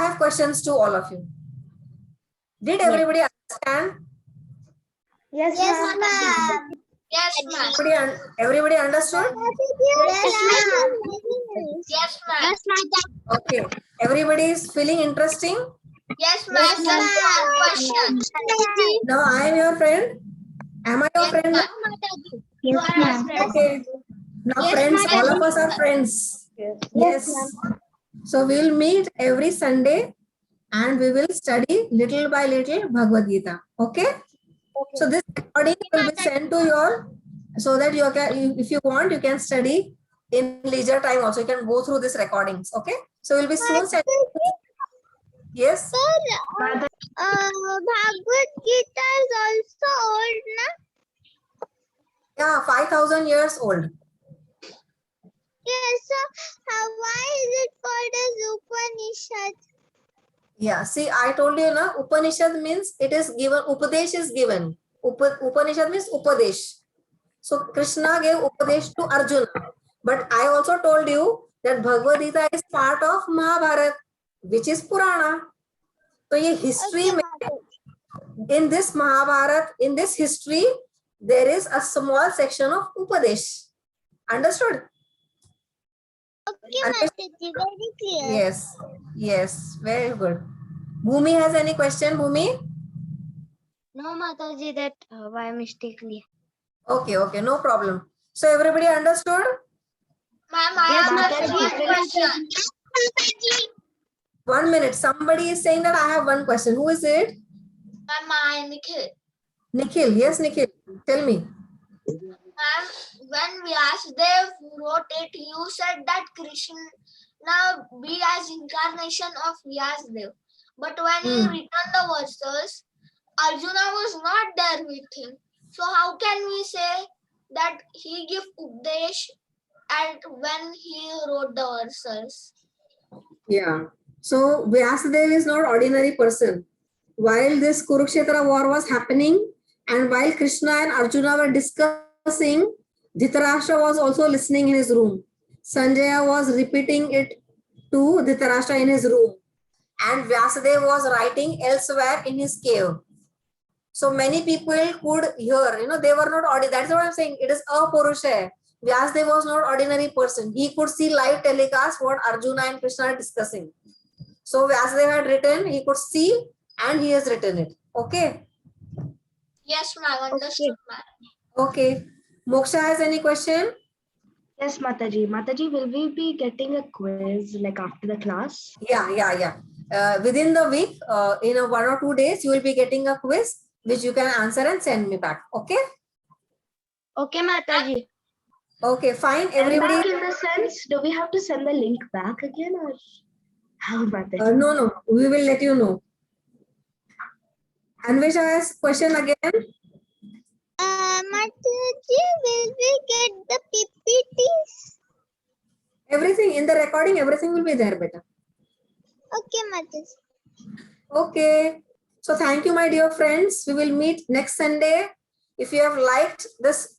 have questions to all of you. Did everybody understand? Yes, Yes, ma'am. ma'am. Yes, ma'am. Everybody understood? Yes, ma'am. Okay. Everybody is feeling interesting? Yes, ma'am. Yes, ma'am. Question. Now I am your friend. Am I your friend now? Yes, ma'am. Okay. Now Yes, friends, ma'am. all of us are friends. Yes. So we will meet every Sunday and we will study little by little Bhagavad Gita. Okay? So this recording will be sent to you all so that you can, if you want, you can study in leisure time also. You can go through these recordings. Okay? So we'll be soon sending. Yes? Bhagavad Gita is also old, na? Yeah, 5,000 years old. Yes, so why is it called as Upanishad? Yeah, see, I told you, na, Upanishad means it is given, Upadesh is given. Upanishad means Upadesh. So Krishna gave Upadesh to Arjuna. But I also told you that Bhagavad Gita is part of Mahabharata, which is Purana. So ye history, in this Mahabharata, in this history, there is a small section of Upadesh. Understood? Okay, Mataji, very clear. Yes, very good. Bhumi has any question, Bhumi? No, Mataji, that why mistakenly. Okay, no problem. So everybody understood? Ma'am, I have one question. 1 minute. Somebody is saying that I have one question. Who is it? Ma'am, I am Nikhil. Nikhil. Yes, Nikhil. Tell me. Ma'am, when Vyasadeva wrote it, you said that Krishna be as incarnation of Vyasadeva. But when he returned the verses, Arjuna was not there with him. So how can we say that he gave Upadesh and when he wrote the verses? Yeah. So Vyasadeva is not ordinary person. While this Kurukshetra war was happening and while Krishna and Arjuna were discussing, Dhritarashtra was also listening in his room. Sanjaya was repeating it to Dhritarashtra in his room. And Vyasadeva was writing elsewhere in his cave. So many people could hear, they were not ordinary. That's what I'm saying. It is a Purusha. Vyasadeva was not ordinary person. He could see live telecast what Arjuna and Krishna are discussing. So Vyasadeva had written, he could see and he has written it. Okay? Yes, ma'am. Understood, ma'am. Okay. Moksha has any question? Yes, Mataji. Mataji, will we be getting a quiz like after the class? Yeah. Within the week, in 1 or 2 days, you will be getting a quiz which you can answer and send me back. Okay? Okay, Mataji. Okay, fine. And Everybody. back in the sense, do we have to send the link back again or how, Mataji? No. We will let you know. Anvisha has question again. Mataji, will we get the PPTs? Everything in the recording, everything will be there, beta. Okay, Mataji. Okay. So thank you, my dear friends. We will meet next Sunday. If you have liked this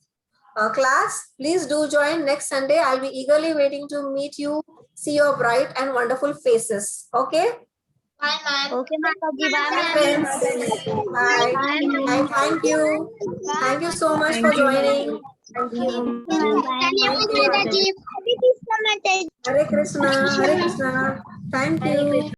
class, please do join next Sunday. I'll be eagerly waiting to meet you, see your bright and wonderful faces. Okay? Bye, ma'am. Okay, Mataji. Bye, Bye, ma'am. friends. Bye. Thank you. Thank you so much for joining. Thank you. Mataji. Hare Krishna. Thank you.